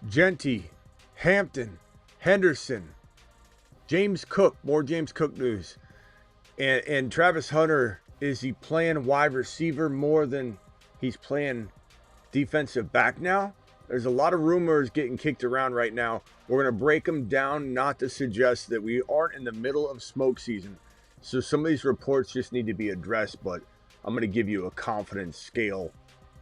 Jeanty, Hampton, Henderson, James Cook, more James Cook news. And Travis Hunter, is he playing wide receiver more than he's playing defensive back now? There's a lot of rumors getting kicked around right now. We're going to break them down, not to suggest that we aren't in the middle of smoke season. So some of these reports just need to be addressed, but I'm going to give you a confidence scale,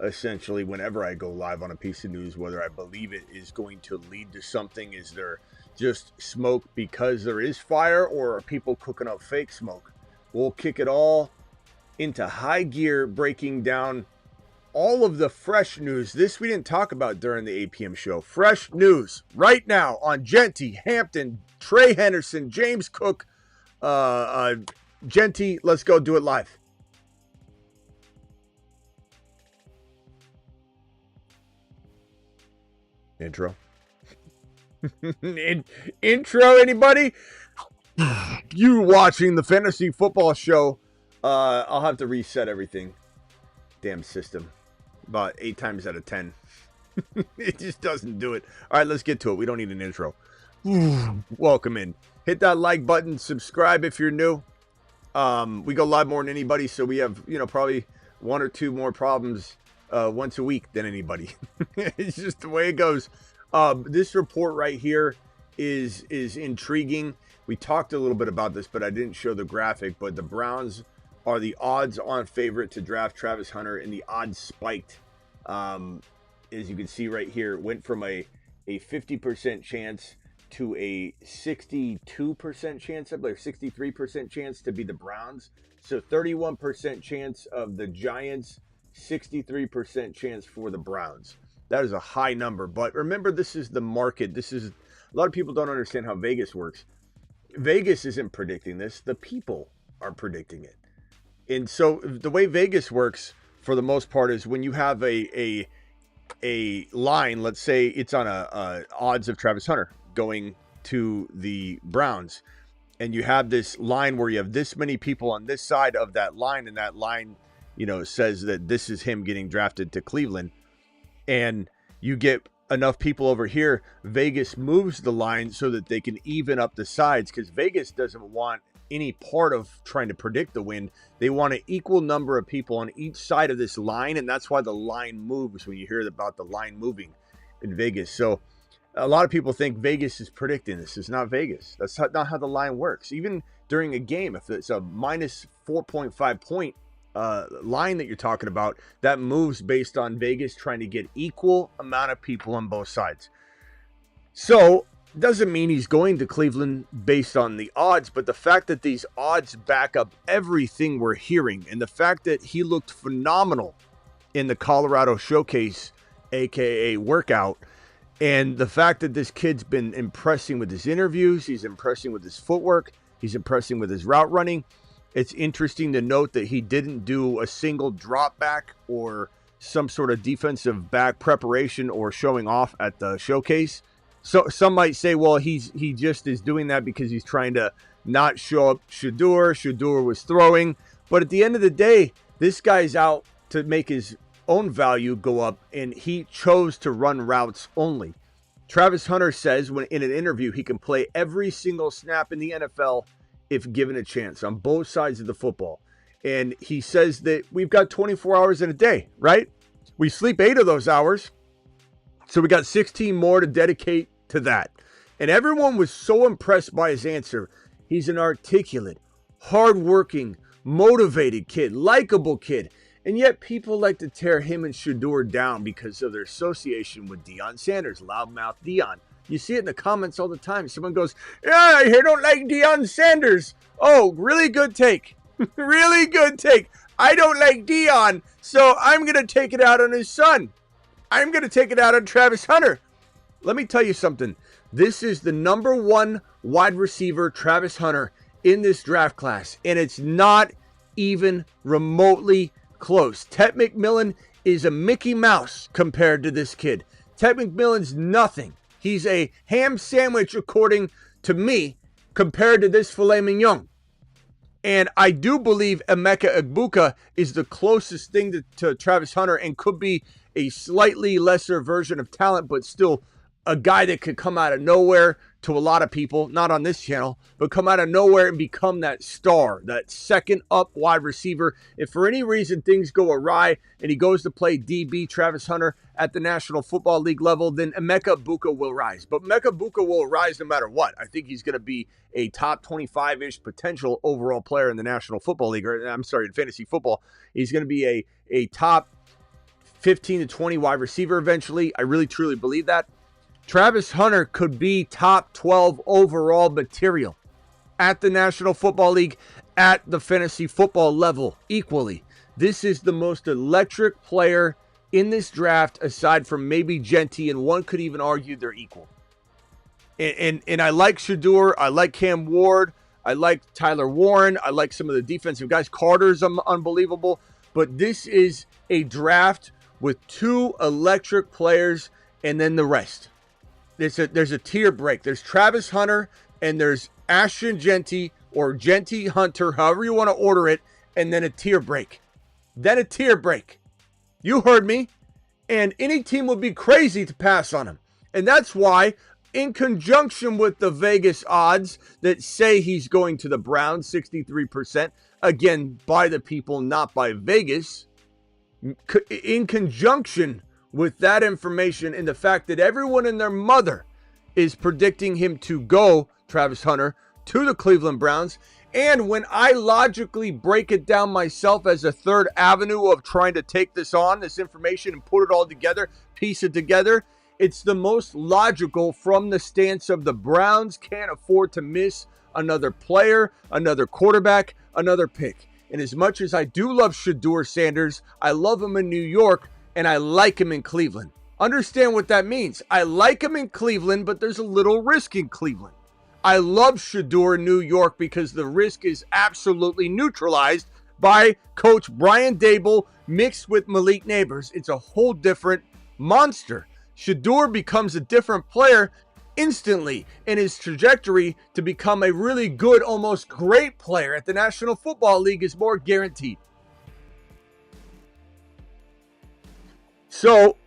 essentially, whenever I go live on a piece of news, whether I believe it is going to lead to something. Is there just smoke because there is fire, or are people cooking up fake smoke? We'll kick it all into high gear, breaking down all of the fresh news. This we didn't talk about during the 8 p.m. show. Fresh news right now on Jeanty, Hampton, Trey Henderson, James Cook, Jeanty. Let's go do it live. Intro. Intro, anybody? You watching the fantasy football show. I'll have to reset everything. Damn system. About 8 times out of 10. It just doesn't do it. All right, let's get to it. We don't need an intro. Welcome in. Hit that like button. Subscribe if you're new. We go live more than anybody, so we have, probably 1 or 2 more problems once a week than anybody. It's just the way it goes. This report right here is intriguing. We talked a little bit about this, but I didn't show the graphic. But the Browns are the odds-on favorite to draft Travis Hunter, and the odds spiked. As you can see right here, it went from a 50% chance to a 62% chance, I believe 63% chance to be the Browns. So 31% chance of the Giants, 63% chance for the Browns. That is a high number. But remember, this is the market. A lot of people don't understand how Vegas works. Vegas isn't predicting this. The people are predicting it. And so the way Vegas works, for the most part, is when you have a line, let's say it's on a odds of Travis Hunter going to the Browns, and you have this line where you have this many people on this side of that line, and that line, says that this is him getting drafted to Cleveland, and you get enough people over here, Vegas moves the line so that they can even up the sides, because Vegas doesn't want any part of trying to predict the win. They want an equal number of people on each side of this line, and that's why the line moves when you hear about the line moving in Vegas. So a lot of people think Vegas is predicting this. It's not Vegas. That's not how the line works. Even during a game, if it's a minus 4.5 point line that you're talking about, that moves based on Vegas trying to get equal amount of people on both sides. So doesn't mean he's going to Cleveland based on the odds, but the fact that these odds back up everything we're hearing, and the fact that he looked phenomenal in the Colorado Showcase, aka workout, and the fact that this kid's been impressing with his interviews, he's impressing with his footwork, he's impressing with his route running. It's interesting to note that he didn't do a single drop back or some sort of defensive back preparation or showing off at the showcase. So some might say, well, he just is doing that because he's trying to not show up Shedeur. Shedeur was throwing. But at the end of the day, this guy's out to make his own value go up, and he chose to run routes only. Travis Hunter says when in an interview he can play every single snap in the NFL if given a chance on both sides of the football. And he says that we've got 24 hours in a day, right? We sleep 8 of those hours. So we got 16 more to dedicate to that. And everyone was so impressed by his answer. He's an articulate, hardworking, motivated kid, likable kid. And yet people like to tear him and Shedeur down because of their association with Deion Sanders, loudmouth Deion. You see it in the comments all the time. Someone goes, yeah, I don't like Deion Sanders. Oh, really good take. Really good take. I don't like Deion, so I'm going to take it out on his son. I'm going to take it out on Travis Hunter. Let me tell you something. This is the number 1 wide receiver, Travis Hunter, in this draft class. And it's not even remotely close. Ted McMillan is a Mickey Mouse compared to this kid. Ted McMillan's nothing. He's a ham sandwich, according to me, compared to this filet mignon. And I do believe Emeka Egbuka is the closest thing to Travis Hunter and could be a slightly lesser version of talent, but still a guy that could come out of nowhere to a lot of people, not on this channel, but come out of nowhere and become that star, that second up wide receiver. If for any reason things go awry and he goes to play DB Travis Hunter at the National Football League level, then Emeka Egbuka will rise. But Emeka Egbuka will rise no matter what. I think he's going to be a top 25-ish potential overall player in the National Football League, or I'm sorry, in fantasy football. He's going to be a top 15 to 20 wide receiver eventually. I really, truly believe that. Travis Hunter could be top 12 overall material at the National Football League, at the fantasy football level equally. This is the most electric player in this draft aside from maybe Jeanty, and one could even argue they're equal. And I like Shedeur. I like Cam Ward. I like Tyler Warren. I like some of the defensive guys. Carter's unbelievable. But this is a draft with two electric players and then the rest. There's a tier break. There's Travis Hunter and there's Ashton Jeanty or Jeanty Hunter, however you want to order it, and then a tier break. Then a tier break. You heard me. And any team would be crazy to pass on him. And that's why, in conjunction with the Vegas odds that say he's going to the Browns, 63%, again, by the people, not by Vegas, in conjunction with that information and the fact that everyone and their mother is predicting him to go, Travis Hunter, to the Cleveland Browns. And when I logically break it down myself as a third avenue of trying to take this information, and put it all together, piece it together, it's the most logical from the stance of the Browns can't afford to miss another player, another quarterback, another pick. And as much as I do love Shedeur Sanders, I love him in New York, and I like him in Cleveland. Understand what that means. I like him in Cleveland, but there's a little risk in Cleveland. I love Shedeur in New York because the risk is absolutely neutralized by Coach Brian Daboll mixed with Malik Neighbors. It's a whole different monster. Shedeur becomes a different player instantly, and his trajectory to become a really good, almost great player at the National Football League is more guaranteed. So,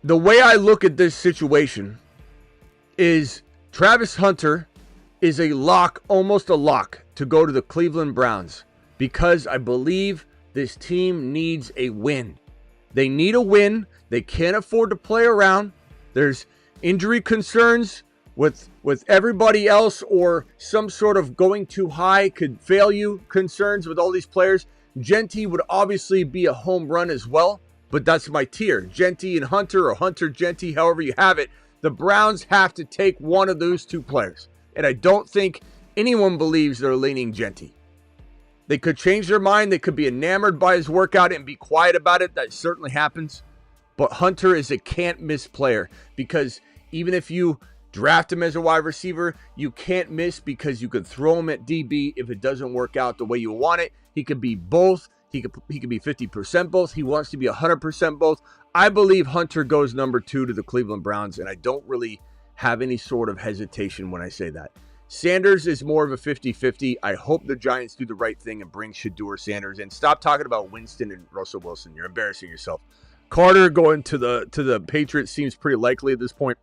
the way I look at this situation is Travis Hunter is a lock, almost a lock, to go to the Cleveland Browns because I believe this team needs a win. They need a win. They can't afford to play around. There's injury concerns with everybody else, or some sort of going too high could fail you concerns with all these players. Jeanty would obviously be a home run as well, but that's my tier. Jeanty and Hunter, or Hunter Jeanty, however you have it. The Browns have to take one of those two players. And I don't think anyone believes they're leaning Jeanty. They could change their mind. They could be enamored by his workout and be quiet about it. That certainly happens. But Hunter is a can't-miss player because even if you draft him as a wide receiver, you can't miss because you could throw him at DB if it doesn't work out the way you want it. He could be both. He could be 50% both. He wants to be 100% both. I believe Hunter goes number 2 to the Cleveland Browns, and I don't really have any sort of hesitation when I say that. Sanders is more of a 50-50. I hope the Giants do the right thing and bring Shedeur Sanders in. Stop talking about Winston and Russell Wilson. You're embarrassing yourself. Carter going to the Patriots seems pretty likely at this point.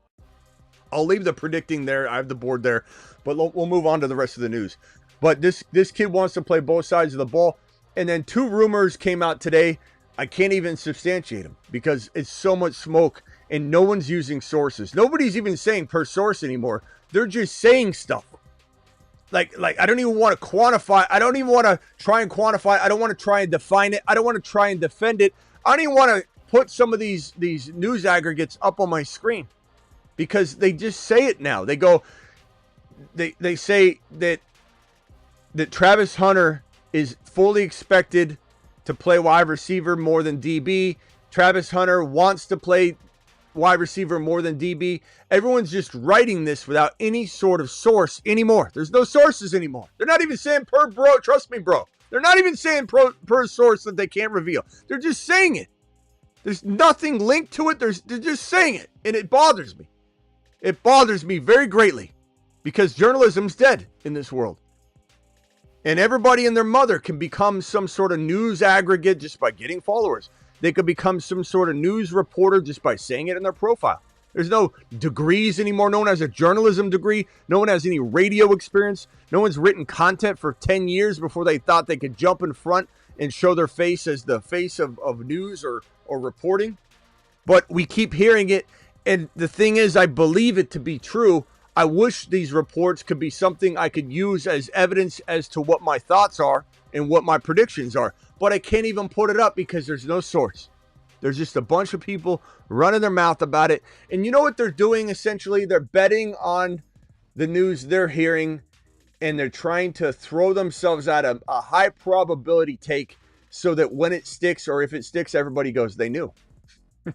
I'll leave the predicting there. I have the board there, but we'll move on to the rest of the news. But this kid wants to play both sides of the ball. And then 2 rumors came out today. I can't even substantiate them because it's so much smoke and no one's using sources. Nobody's even saying per source anymore. They're just saying stuff. Like I don't even want to quantify. I don't even want to try and quantify. I don't want to try and define it. I don't want to try and defend it. I don't even want to put some of these news aggregates up on my screen because they just say it now. They go, they say that Travis Hunter is fully expected to play wide receiver more than DB. Travis Hunter wants to play wide receiver more than DB. Everyone's just writing this without any sort of source anymore. There's no sources anymore. They're not even saying per bro. Trust me, bro. They're not even saying per source that they can't reveal. They're just saying it. There's nothing linked to it. They're just saying it. And it bothers me. It bothers me very greatly because journalism's dead in this world. And everybody and their mother can become some sort of news aggregate just by getting followers. They could become some sort of news reporter just by saying it in their profile. There's no degrees anymore. No one has a journalism degree. No one has any radio experience. No one's written content for 10 years before they thought they could jump in front and show their face as the face of news or reporting. But we keep hearing it. And the thing is, I believe it to be true. I wish these reports could be something I could use as evidence as to what my thoughts are and what my predictions are. But I can't even put it up because there's no source. There's just a bunch of people running their mouth about it. And you know what they're doing, essentially? They're betting on the news they're hearing, and they're trying to throw themselves at a high probability take so that when it sticks, or if it sticks, everybody goes, they knew.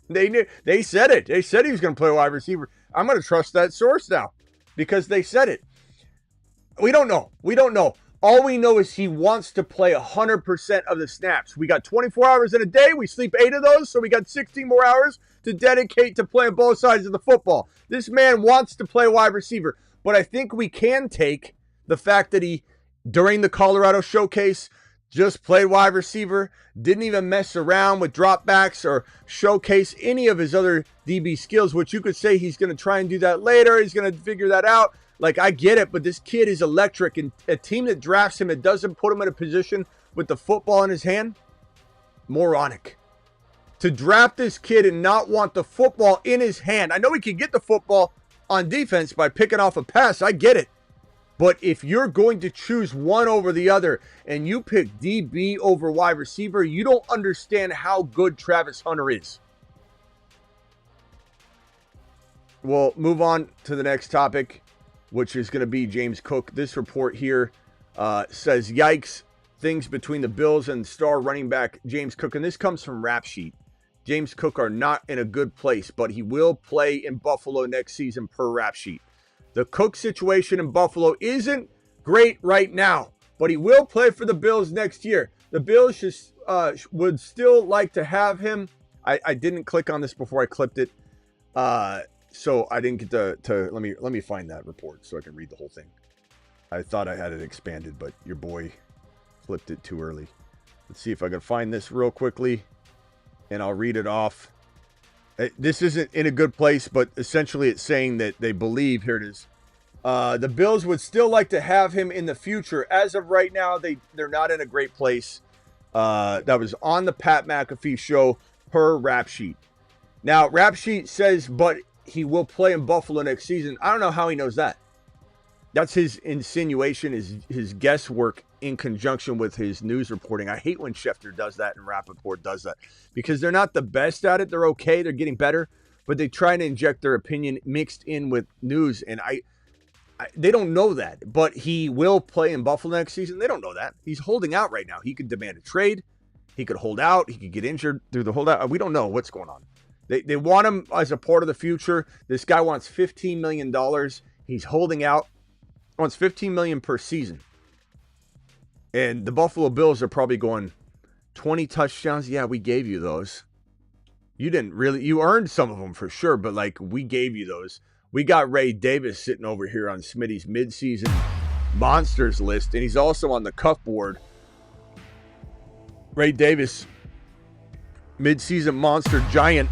They knew. They said it. They said he was going to play wide receiver. I'm going to trust that source now because they said it. We don't know. We don't know. All we know is he wants to play 100% of the snaps. We got 24 hours in a day. We sleep 8 of those, so we got 16 more hours to dedicate to playing both sides of the football. This man wants to play wide receiver, but I think we can take the fact that he, during the Colorado Showcase, just played wide receiver, didn't even mess around with dropbacks or showcase any of his other DB skills, which you could say he's going to try and do that later. He's going to figure that out. Like, I get it, but this kid is electric, and a team that drafts him, it doesn't put him in a position with the football in his hand, moronic. To draft this kid and not want the football in his hand. I know he can get the football on defense by picking off a pass. I get it. But if you're going to choose one over the other and you pick DB over wide receiver, you don't understand how good Travis Hunter is. We'll move on to the next topic, which is going to be James Cook. This report here says, yikes, things between the Bills and star running back James Cook. And this comes from Rap Sheet. James Cook are not in a good place, but he will play in Buffalo next season per Rap Sheet. The Cook situation in Buffalo isn't great right now, but he will play for the Bills next year. The Bills just would still like to have him. I didn't click on this before I clipped it. So I didn't get to let me find that report so I can read the whole thing. I thought I had it expanded, but your boy flipped it too early. Let's see if I can find this real quickly, and I'll read it off. This isn't in a good place, but essentially it's saying that they believe, here it is, the Bills would still like to have him in the future. As of right now, they're not in a great place. That was on the Pat McAfee show per Rap Sheet. Now, Rap Sheet says, but he will play in Buffalo next season. I don't know how he knows that. That's his insinuation, his guesswork in conjunction with his news reporting. I hate when Schefter does that and Rappaport does that because they're not the best at it. They're okay. They're getting better, but they try to inject their opinion mixed in with news. And they don't know that, but he will play in Buffalo next season. They don't know that. He's holding out right now. He could demand a trade. He could hold out. He could get injured through the holdout. We don't know what's going on. They want him as a part of the future. This guy wants $15 million. He's holding out. Wants $15 million per season. And the Buffalo Bills are probably going, 20 touchdowns? Yeah, we gave you those. You earned some of them for sure, but like, we gave you those. We got Ray Davis sitting over here on Smitty's midseason monsters list, and he's also on the cuff board. Ray Davis, midseason monster giant,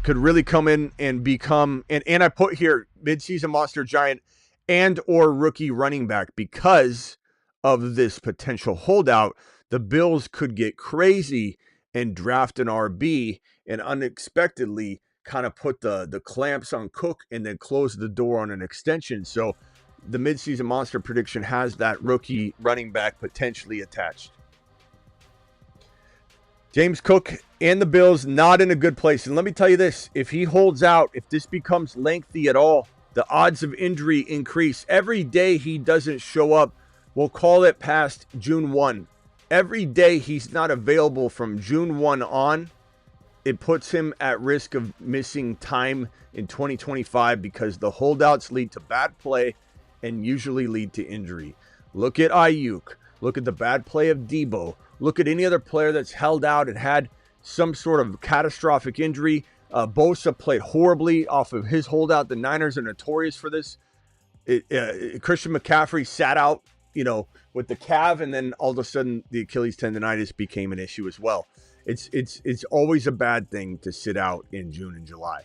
could really come in and become, and I put here, midseason monster giant and or rookie running back because of this potential holdout. The Bills could get crazy and draft an RB and unexpectedly kind of put the clamps on Cook and then close the door on an extension. So the midseason monster prediction has that rookie running back potentially attached. James Cook and the Bills not in a good place. And let me tell you this, if he holds out, if this becomes lengthy at all, the odds of injury increase. Every day he doesn't show up, we'll call it past June 1. Every day he's not available from June 1 on, it puts him at risk of missing time in 2025 because the holdouts lead to bad play and usually lead to injury. Look at Ayuk. Look at the bad play of Debo. Look at any other player that's held out and had some sort of catastrophic injury. Bosa played horribly off of his holdout. The Niners are notorious for this. Christian McCaffrey sat out, with the calf, and then all of a sudden the Achilles tendonitis became an issue as well. It's always a bad thing to sit out in June and July.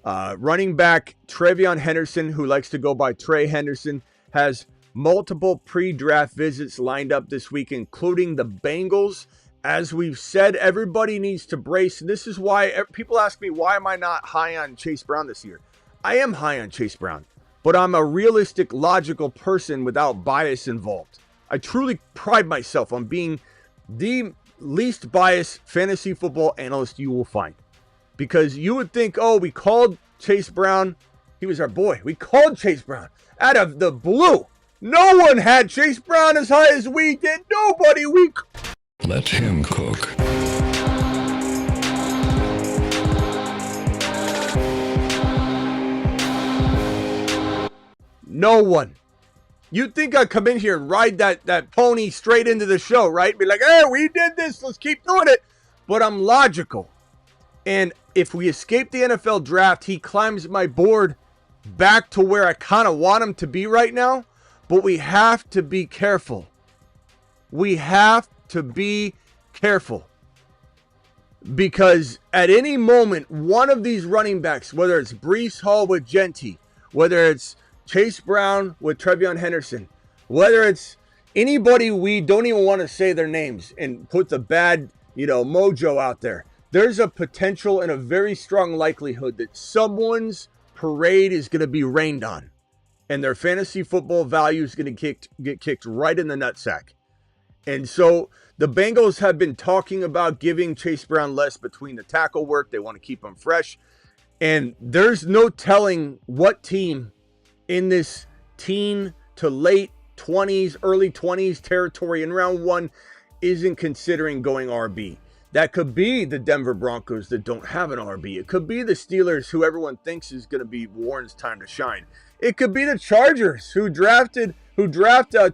Running back Trey Henderson, who likes to go by Trey Henderson, has multiple pre-draft visits lined up this week, including the Bengals. As we've said, everybody needs to brace. This is why people ask me, why am I not high on Chase Brown this year? I am high on Chase Brown, but I'm a realistic, logical person without bias involved. I truly pride myself on being the least biased fantasy football analyst you will find. Because you would think, oh, we called Chase Brown. He was our boy. We called Chase Brown out of the blue. No one had Chase Brown as high as we did. Nobody. Let him cook. No one. You'd think I'd come in here and ride that pony straight into the show, right? Be like, hey, we did this. Let's keep doing it. But I'm logical. And if we escape the NFL draft, he climbs my board back to where I kind of want him to be right now. But we have to be careful. We have to be careful. Because at any moment, one of these running backs, whether it's Breece Hall with Jeanty, whether it's Chase Brown with Trey Henderson, whether it's anybody we don't even want to say their names and put the bad, mojo out there, there's a potential and a very strong likelihood that someone's parade is going to be rained on. And their fantasy football value is going to get kicked right in the nutsack. And so the Bengals have been talking about giving Chase Brown less between the tackle work. They want to keep him fresh. And there's no telling what team in this teen to late 20s, early 20s territory in round one isn't considering going RB. That could be the Denver Broncos that don't have an RB. It could be the Steelers, who everyone thinks is going to be Warren's time to shine. It could be the Chargers, who draft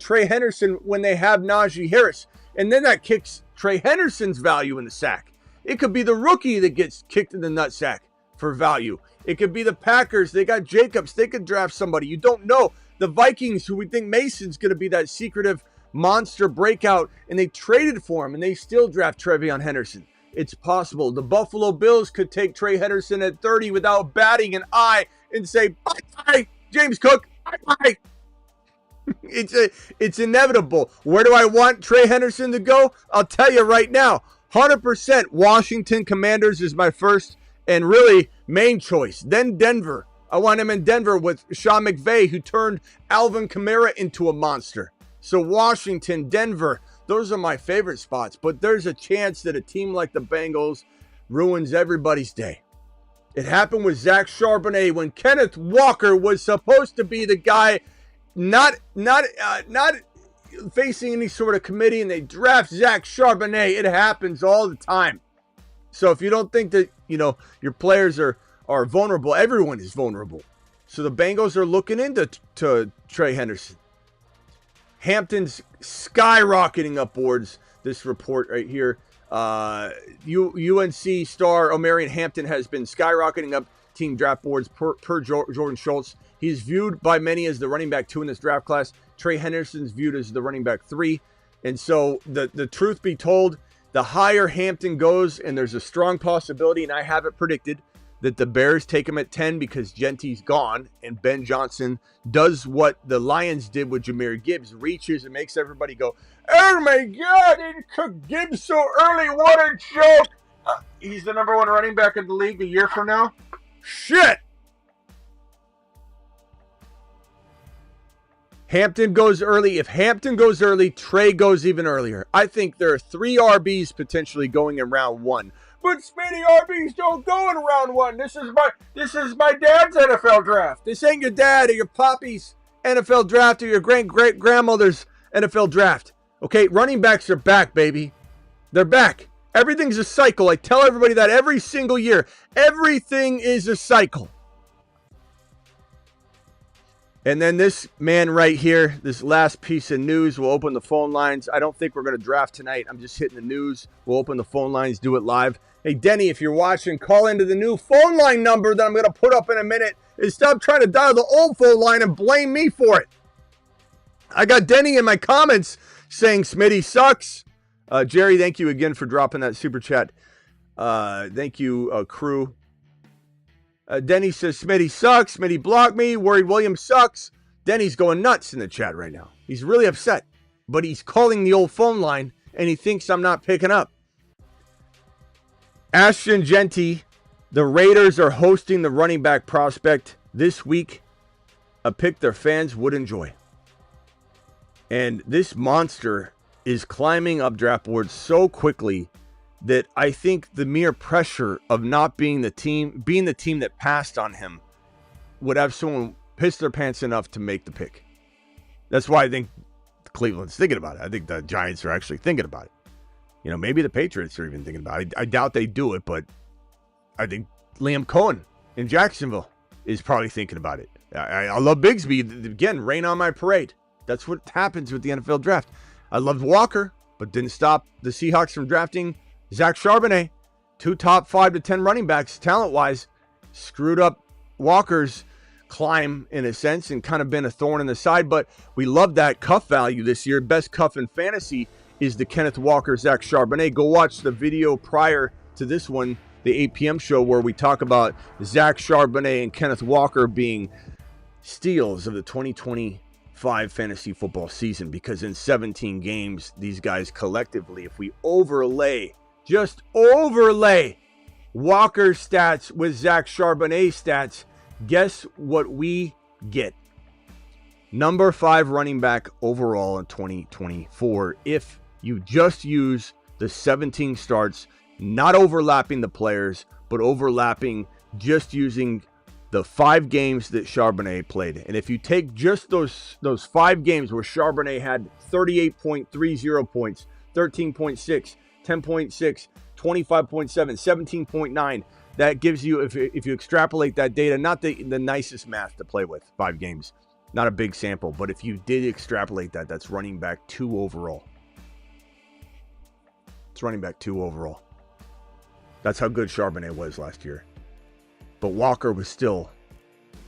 Trey Henderson when they have Najee Harris. And then that kicks Trey Henderson's value in the sack. It could be the rookie that gets kicked in the nutsack for value. It could be the Packers. They got Jacobs. They could draft somebody. You don't know. The Vikings, who we think Mason's going to be that secretive monster breakout, and they traded for him, and they still draft Trey Henderson. It's possible. The Buffalo Bills could take Trey Henderson at 30 without batting an eye and say, bye-bye, James Cook, bye-bye. It's inevitable. Where do I want Trey Henderson to go? I'll tell you right now, 100% Washington Commanders is my first and really main choice. Then Denver. I want him in Denver with Sean McVay, who turned Alvin Kamara into a monster. So Washington, Denver, those are my favorite spots. But there's a chance that a team like the Bengals ruins everybody's day. It happened with Zach Charbonnet when Kenneth Walker was supposed to be the guy not facing any sort of committee, and they draft Zach Charbonnet. It happens all the time. So if you don't think that, your players are vulnerable, everyone is vulnerable. So the Bengals are looking into Trey Henderson. Hampton's skyrocketing up boards. This report right here. UNC star Omarion Hampton has been skyrocketing up team draft boards per Jordan Schultz. He's viewed by many as the running back 2 in this draft class. Trey Henderson's viewed as the running back 3. And so the truth be told, the higher Hampton goes, and there's a strong possibility, and I have it predicted, that the Bears take him at 10 because Jeanty's gone, and Ben Johnson does what the Lions did with Jahmyr Gibbs, reaches and makes everybody go, oh my God, it cooked Gibbs so early, what a joke. He's the number 1 running back in the league a year from now? Shit! Hampton goes early. If Hampton goes early, Trey goes even earlier. I think there are 3 RBs potentially going in round 1. But Smitty, RBs don't go in round 1. This is my dad's NFL draft. This ain't your dad or your poppy's NFL draft or your great-grandmother's NFL draft. Okay, running backs are back, baby. They're back. Everything's a cycle. I tell everybody that every single year. Everything is a cycle. And then this man right here, this last piece of news, will open the phone lines. I don't think we're going to draft tonight. I'm just hitting the news. We'll open the phone lines, do it live. Hey, Denny, if you're watching, call into the new phone line number that I'm going to put up in a minute. And stop trying to dial the old phone line and blame me for it. I got Denny in my comments saying Smitty sucks. Jerry, thank you again for dropping that super chat. Thank you, crew. Denny says, Smitty sucks. Smitty blocked me. Worried Williams sucks. Denny's going nuts in the chat right now. He's really upset. But he's calling the old phone line, and he thinks I'm not picking up. Ashton Jeanty, the Raiders are hosting the running back prospect this week. A pick their fans would enjoy. And this monster is climbing up draft boards so quickly that I think the mere pressure of not being the team that passed on him would have someone piss their pants enough to make the pick. That's why I think Cleveland's thinking about it. I think the Giants are actually thinking about it. You know, maybe the Patriots are even thinking about it. I doubt they do it, but I think Liam Cohen in Jacksonville is probably thinking about it. I love Bigsby. Again, rain on my parade. That's what happens with the NFL draft. I loved Walker, but didn't stop the Seahawks from drafting Zach Charbonnet. 2 top 5 to 10 running backs, talent-wise, screwed up Walker's climb in a sense and kind of been a thorn in the side. But we love that cuff value this year. Best cuff in fantasy is the Kenneth Walker, Zach Charbonnet. Go watch the video prior to this one, the 8 p.m. show, where we talk about Zach Charbonnet and Kenneth Walker being steals of the 2025 fantasy football season, because in 17 games, these guys collectively, if we just overlay Walker's stats with Zach Charbonnet's stats, guess what we get? Number 5 running back overall in 2024 if you just use the 17 starts, not overlapping the players, but overlapping just using the 5 games that Charbonnet played. And if you take just those 5 games where Charbonnet had 38.30 points, 13.6, 10.6, 25.7, 17.9, that gives you, if you extrapolate that data, not the nicest math to play with, 5 games. Not a big sample, but if you did extrapolate that, that's running back 2 overall. It's running back 2 overall. That's how good Charbonnet was last year. But Walker was still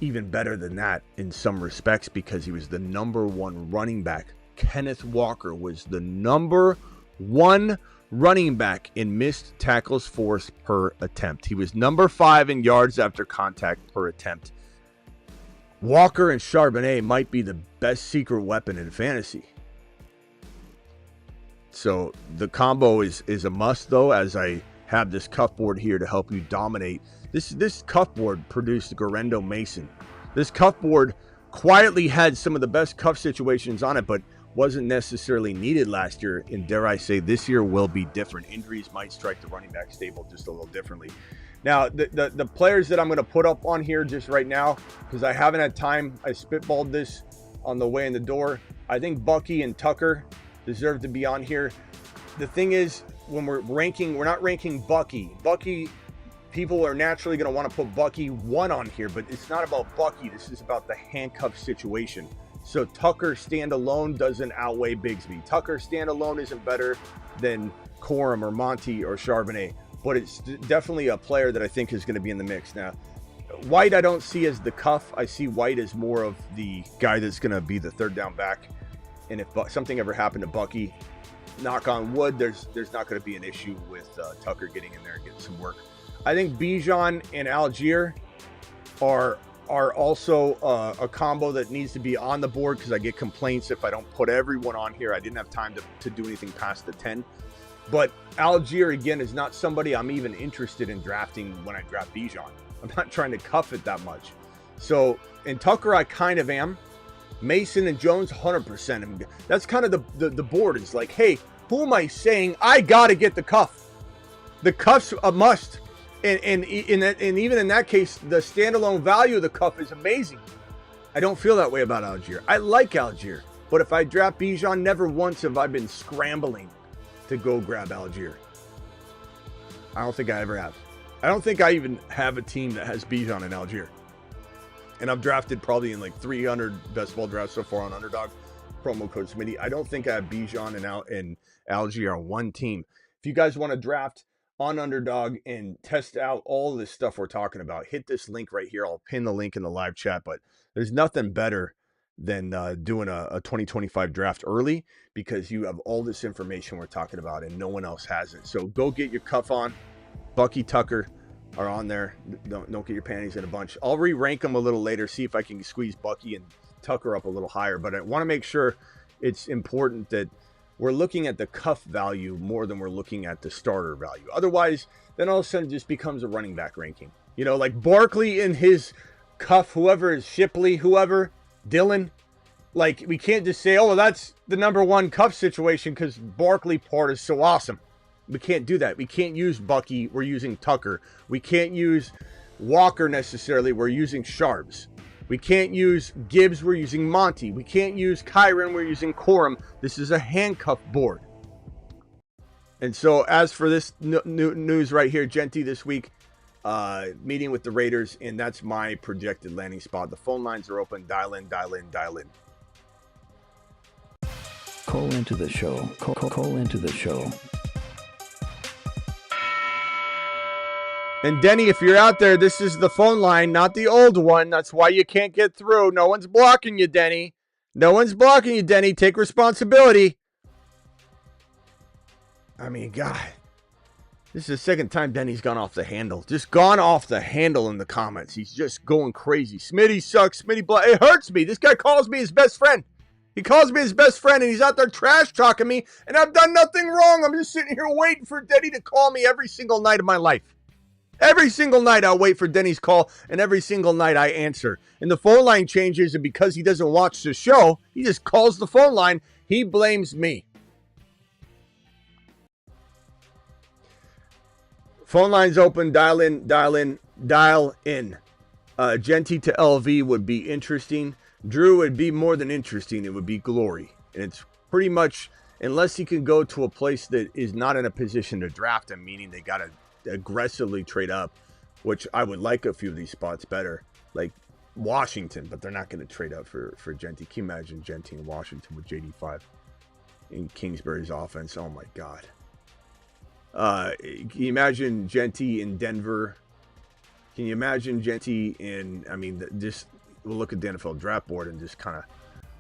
even better than that in some respects because he was the number 1 running back. Kenneth Walker was the number 1 running back in missed tackles forced per attempt. He was number 5 in yards after contact per attempt. Walker and Charbonnet might be the best secret weapon in fantasy. So the combo is a must, though, as I have this cuff board here to help you dominate. This cuff board produced Garendo Mason. This cuff board quietly had some of the best cuff situations on it, but wasn't necessarily needed last year. And dare I say, this year will be different. Injuries might strike the running back stable just a little differently. Now, the players that I'm going to put up on here just right now, because I haven't had time, I spitballed this on the way in the door. I think Bucky and Tucker deserve to be on here. The thing is, when we're not ranking Bucky. Bucky, people are naturally going to want to put Bucky 1 on here, but it's not about Bucky. This is about the handcuff situation. So Tucker standalone doesn't outweigh Bigsby. Tucker standalone isn't better than Corum or Monty or Charbonnet, but it's definitely a player that I think is going to be in the mix. Now, White I don't see as the cuff. I see White as more of the guy that's going to be the third down back. And if something ever happened to Bucky, knock on wood, there's not going to be an issue with Tucker getting in there and getting some work. I think Bijan and Algier are also a combo that needs to be on the board, because I get complaints if I don't put everyone on here. I didn't have time to do anything past the 10. But Algier, again, is not somebody I'm even interested in drafting when I draft Bijan. I'm not trying to cuff it that much. So, in Tucker, I kind of am. Mason and Jones, 100%. That's kind of the board. Is like, hey, who am I saying I got to get the cuff? The cuff's a must. And even in that case, the standalone value of the cuff is amazing. I don't feel that way about Algier. I like Algier. But if I draft Bijan, never once have I been scrambling to go grab Algier. I don't think I ever have. I don't think I even have a team that has Bijan and Algier. And I've drafted probably in like 300 best ball drafts so far on Underdog. Promo code Smitty. I don't think I have Bijan and Algier on one team. If you guys want to draft on Underdog and test out all this stuff we're talking about, hit this link right here. I'll pin the link in the live chat, but there's nothing better than doing a 2025 draft early, because you have all this information we're talking about and no one else has it. So go get your cuff on. Bucky Tucker, are on there. Don't get your panties in a bunch. I'll re-rank them a little later, see if I can squeeze Bucky and Tucker up a little higher. But I want to make sure it's important that we're looking at the cuff value more than we're looking at the starter value. Otherwise, then all of a sudden it just becomes a running back ranking. You know, like Barkley in his cuff, whoever is Shipley, whoever, Dylan. Like, we can't just say, oh, well, that's the number one cuff situation because Barkley part is so awesome. We can't do that. We can't use Bucky. We're using Tucker. We can't use Walker necessarily. We're using Sharps. We can't use Gibbs. We're using Monty. We can't use Kyron. We're using Corum. This is a handcuff board. And so as for this news right here, Jeanty this week, meeting with the Raiders, and that's my projected landing spot. The phone lines are open. Dial in, dial in, dial in. Call into the show. Call into the show. And Denny, if you're out there, this is the phone line, not the old one. That's why you can't get through. No one's blocking you, Denny. No one's blocking you, Denny. Take responsibility. I mean, God. This is the second time Denny's gone off the handle. Just gone off the handle in the comments. He's just going crazy. Smitty sucks. Smitty blah. It hurts me. This guy calls me his best friend. He calls me his best friend, and he's out there trash talking me, and I've done nothing wrong. I'm just sitting here waiting for Denny to call me every single night of my life. Every single night I'll wait for Denny's call, and every single night I answer. And the phone line changes, and because he doesn't watch the show, he just calls the phone line. He blames me. Phone line's open. Dial in, dial in, dial in. Jeanty to LV would be interesting. Drew would be more than interesting. It would be glory. And it's pretty much, unless he can go to a place that is not in a position to draft him, meaning they got to aggressively trade up, which I would like a few of these spots better, like Washington, but they're not going to trade up for Jeanty. Can you imagine Jeanty in Washington with JD5 in Kingsbury's offense? Oh my God. Can you imagine Jeanty in Denver? Can you imagine Jeanty in, I mean, just we'll look at the NFL draft board and just kind of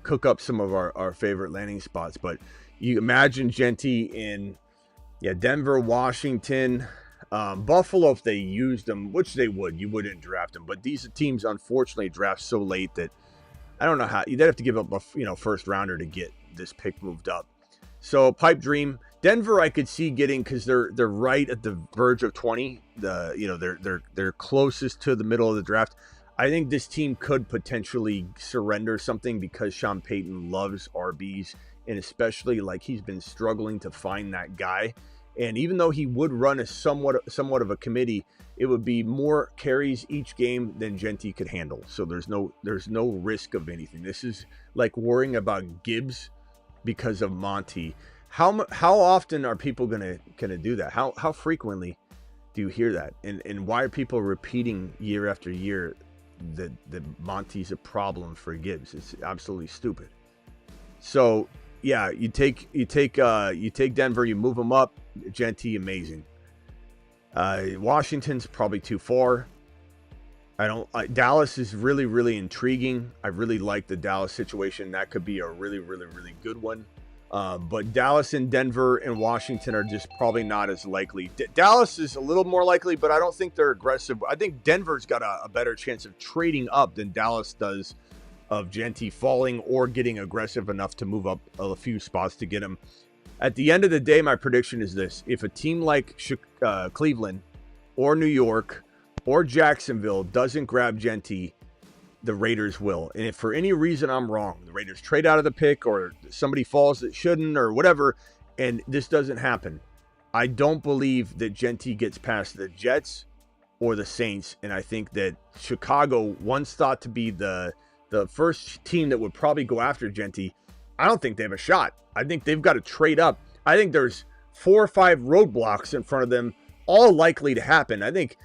cook up some of our favorite landing spots. But you imagine Jeanty in, Denver, Washington, Buffalo, if they used them, which they would, you wouldn't draft them. But these teams, unfortunately, draft so late that I don't know how you'd have to give up a first rounder to get this pick moved up. So pipe dream, Denver, I could see getting, because they're right at the verge of 20. They're closest to the middle of the draft. I think this team could potentially surrender something because Sean Payton loves RBs, and especially like he's been struggling to find that guy. And even though he would run a somewhat of a committee, it would be more carries each game than Jeanty could handle. So there's no risk of anything. This is like worrying about Gibbs because of Monty. How often are people gonna do that? How frequently do you hear that? And why are people repeating year after year that Monty's a problem for Gibbs? It's absolutely stupid. So yeah, you take Denver, you move them up. Jeanty, amazing. Washington's probably too far. Dallas is really, really intriguing. I really like the Dallas situation. That could be a really, really, really good one. But Dallas and Denver and Washington are just probably not as likely. Dallas is a little more likely, but I don't think they're aggressive. I think Denver's got a better chance of trading up than Dallas does of Jeanty falling or getting aggressive enough to move up a few spots to get him. At the end of the day, my prediction is this. If a team like Cleveland or New York or Jacksonville doesn't grab Jeanty, the Raiders will. And if for any reason I'm wrong, the Raiders trade out of the pick or somebody falls that shouldn't or whatever, and this doesn't happen, I don't believe that Jeanty gets past the Jets or the Saints. And I think that Chicago, once thought to be the first team that would probably go after Jeanty, I don't think they have a shot. I think they've got to trade up. I think there's 4 or 5 roadblocks in front of them, all likely to happen. I think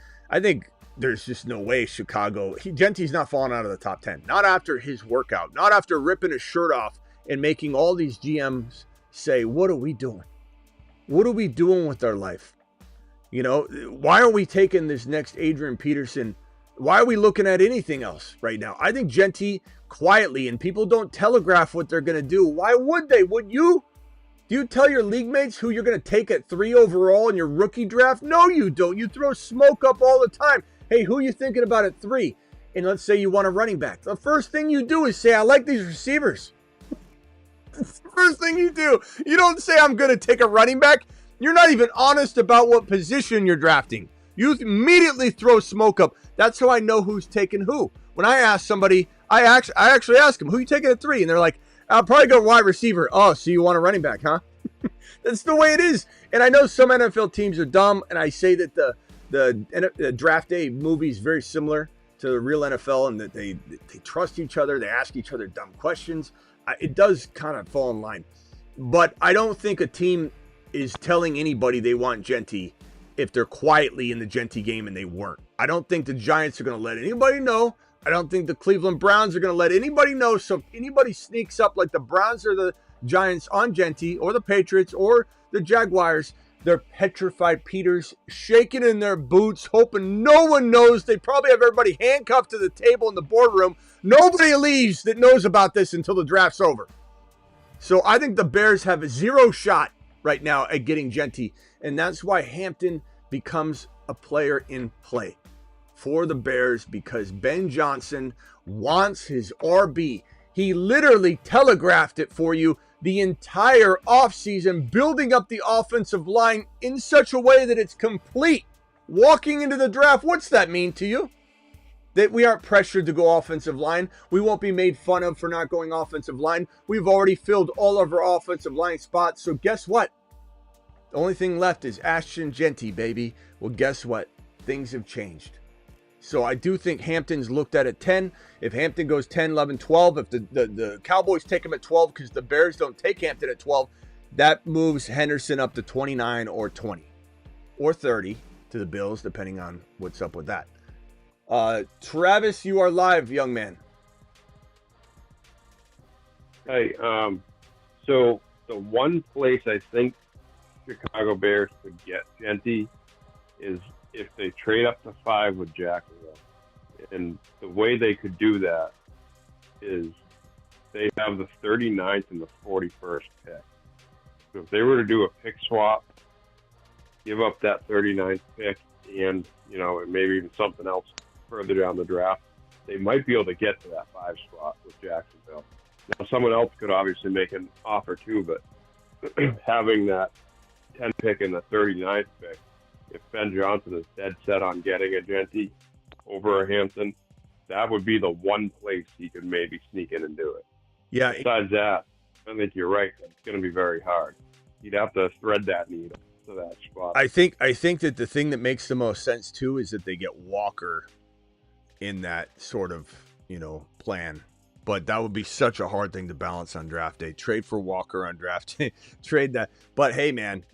there's just no way Chicago, Jeanty's not falling out of the top 10. Not after his workout. Not after ripping his shirt off and making all these GMs say, what are we doing? What are we doing with our life? Why aren't we taking this next Adrian Peterson? Why are we looking at anything else right now? I think Jeanty quietly, and people don't telegraph what they're going to do. Why would they? Would you? Do you tell your league mates who you're going to take at 3 overall in your rookie draft? No, you don't. You throw smoke up all the time. Hey, who are you thinking about at 3? And let's say you want a running back. The first thing you do is say, I like these receivers. That's the first thing you do. You don't say, I'm going to take a running back. You're not even honest about what position you're drafting. You immediately throw smoke up. That's how I know who's taking who. When I ask somebody, I actually ask them, who are you taking at 3? And they're like, I'll probably go wide receiver. Oh, so you want a running back, huh? That's the way it is. And I know some NFL teams are dumb, and I say that the draft day movie is very similar to the real NFL, and that they trust each other. They ask each other dumb questions. It does kind of fall in line. But I don't think a team is telling anybody they want Jeanty if they're quietly in the Jeanty game and they weren't. I don't think the Giants are going to let anybody know. I don't think the Cleveland Browns are going to let anybody know. So if anybody sneaks up like the Browns or the Giants on Jeanty, or the Patriots or the Jaguars, they're petrified Peters, shaking in their boots, hoping no one knows. They probably have everybody handcuffed to the table in the boardroom. Nobody leaves that knows about this until the draft's over. So I think the Bears have a 0 shot right now at getting Jeanty, and that's why Hampton becomes a player in play for the Bears, because Ben Johnson wants his RB. He literally telegraphed it for you the entire offseason, building up the offensive line in such a way that it's complete. Walking into the draft, what's that mean to you? That we aren't pressured to go offensive line. We won't be made fun of for not going offensive line. We've already filled all of our offensive line spots. So guess what? The only thing left is Ashton Jeanty, baby. Well, guess what? Things have changed. So I do think Hampton's looked at 10. If Hampton goes 10, 11, 12, if the Cowboys take him at 12 because the Bears don't take Hampton at 12, that moves Henderson up to 29 or 20 or 30 to the Bills, depending on what's up with that. Travis, you are live, young man. Hey, so the one place I think Chicago Bears could get Jeanty is if they trade up to 5 with Jacksonville. And the way they could do that is they have the 39th and the 41st pick. So if they were to do a pick swap, give up that 39th pick and, maybe even something else further down the draft, they might be able to get to that 5 spot with Jacksonville. Now, someone else could obviously make an offer too, but having that 10 pick and the 39th pick, if Ben Johnson is dead set on getting a Jeanty over a Hampton, that would be the one place he could maybe sneak in and do it. Yeah. Besides that, I think you're right. It's going to be very hard. You'd have to thread that needle to that spot. I think that the thing that makes the most sense too is that they get Walker in that sort of, plan. But that would be such a hard thing to balance on draft day. Trade for Walker on draft day. Trade that. But hey, man,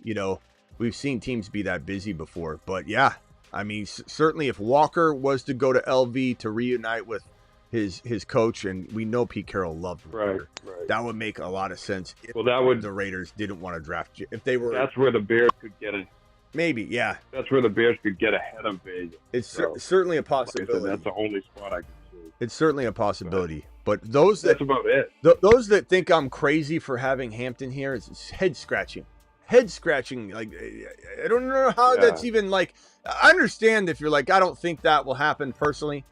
we've seen teams be that busy before. But yeah, I mean, certainly if Walker was to go to LV to reunite with his coach, and we know Pete Carroll loved Walker, right. That would make a lot of sense. If the Raiders didn't want to draft you. If they were, that's where the Bears could get it. Maybe, yeah. That's where the Bears could get ahead of Vegas. It's certainly a possibility. Like I said, that's the only spot I can see. It's certainly a possibility. But that's about it. Those that think I'm crazy for having Hampton here, it's head scratching. Head scratching. Like, I don't know how that's even like. I understand if you're like, I don't think that will happen personally.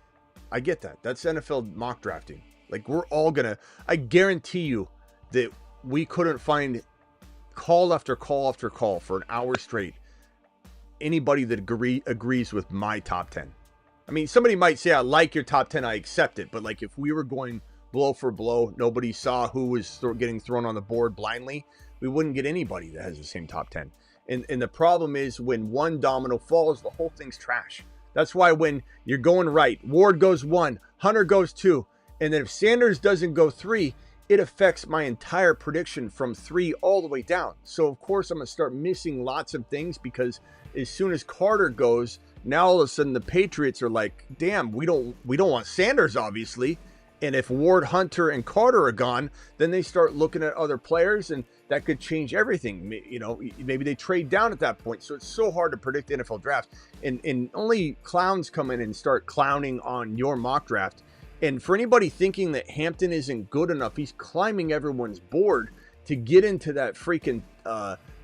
I get that. That's NFL mock drafting. Like, we're all gonna. I guarantee you that we couldn't find call after call after call for an hour straight anybody that agrees with my top 10. I mean, somebody might say, I like your top 10, I accept it. But like, if we were going blow for blow, nobody saw who was getting thrown on the board blindly, we wouldn't get anybody that has the same top 10. And the problem is when one domino falls, the whole thing's trash. That's why when you're going right, Ward goes 1, Hunter goes 2, and then if Sanders doesn't go 3, it affects my entire prediction from 3 all the way down. So of course I'm going to start missing lots of things, because as soon as Carter goes, now all of a sudden the Patriots are like, damn, we don't want Sanders, obviously. And if Ward, Hunter, and Carter are gone, then they start looking at other players, and that could change everything. Maybe they trade down at that point. So it's so hard to predict NFL drafts. And only clowns come in and start clowning on your mock draft. And for anybody thinking that Hampton isn't good enough, he's climbing everyone's board. to get into that freaking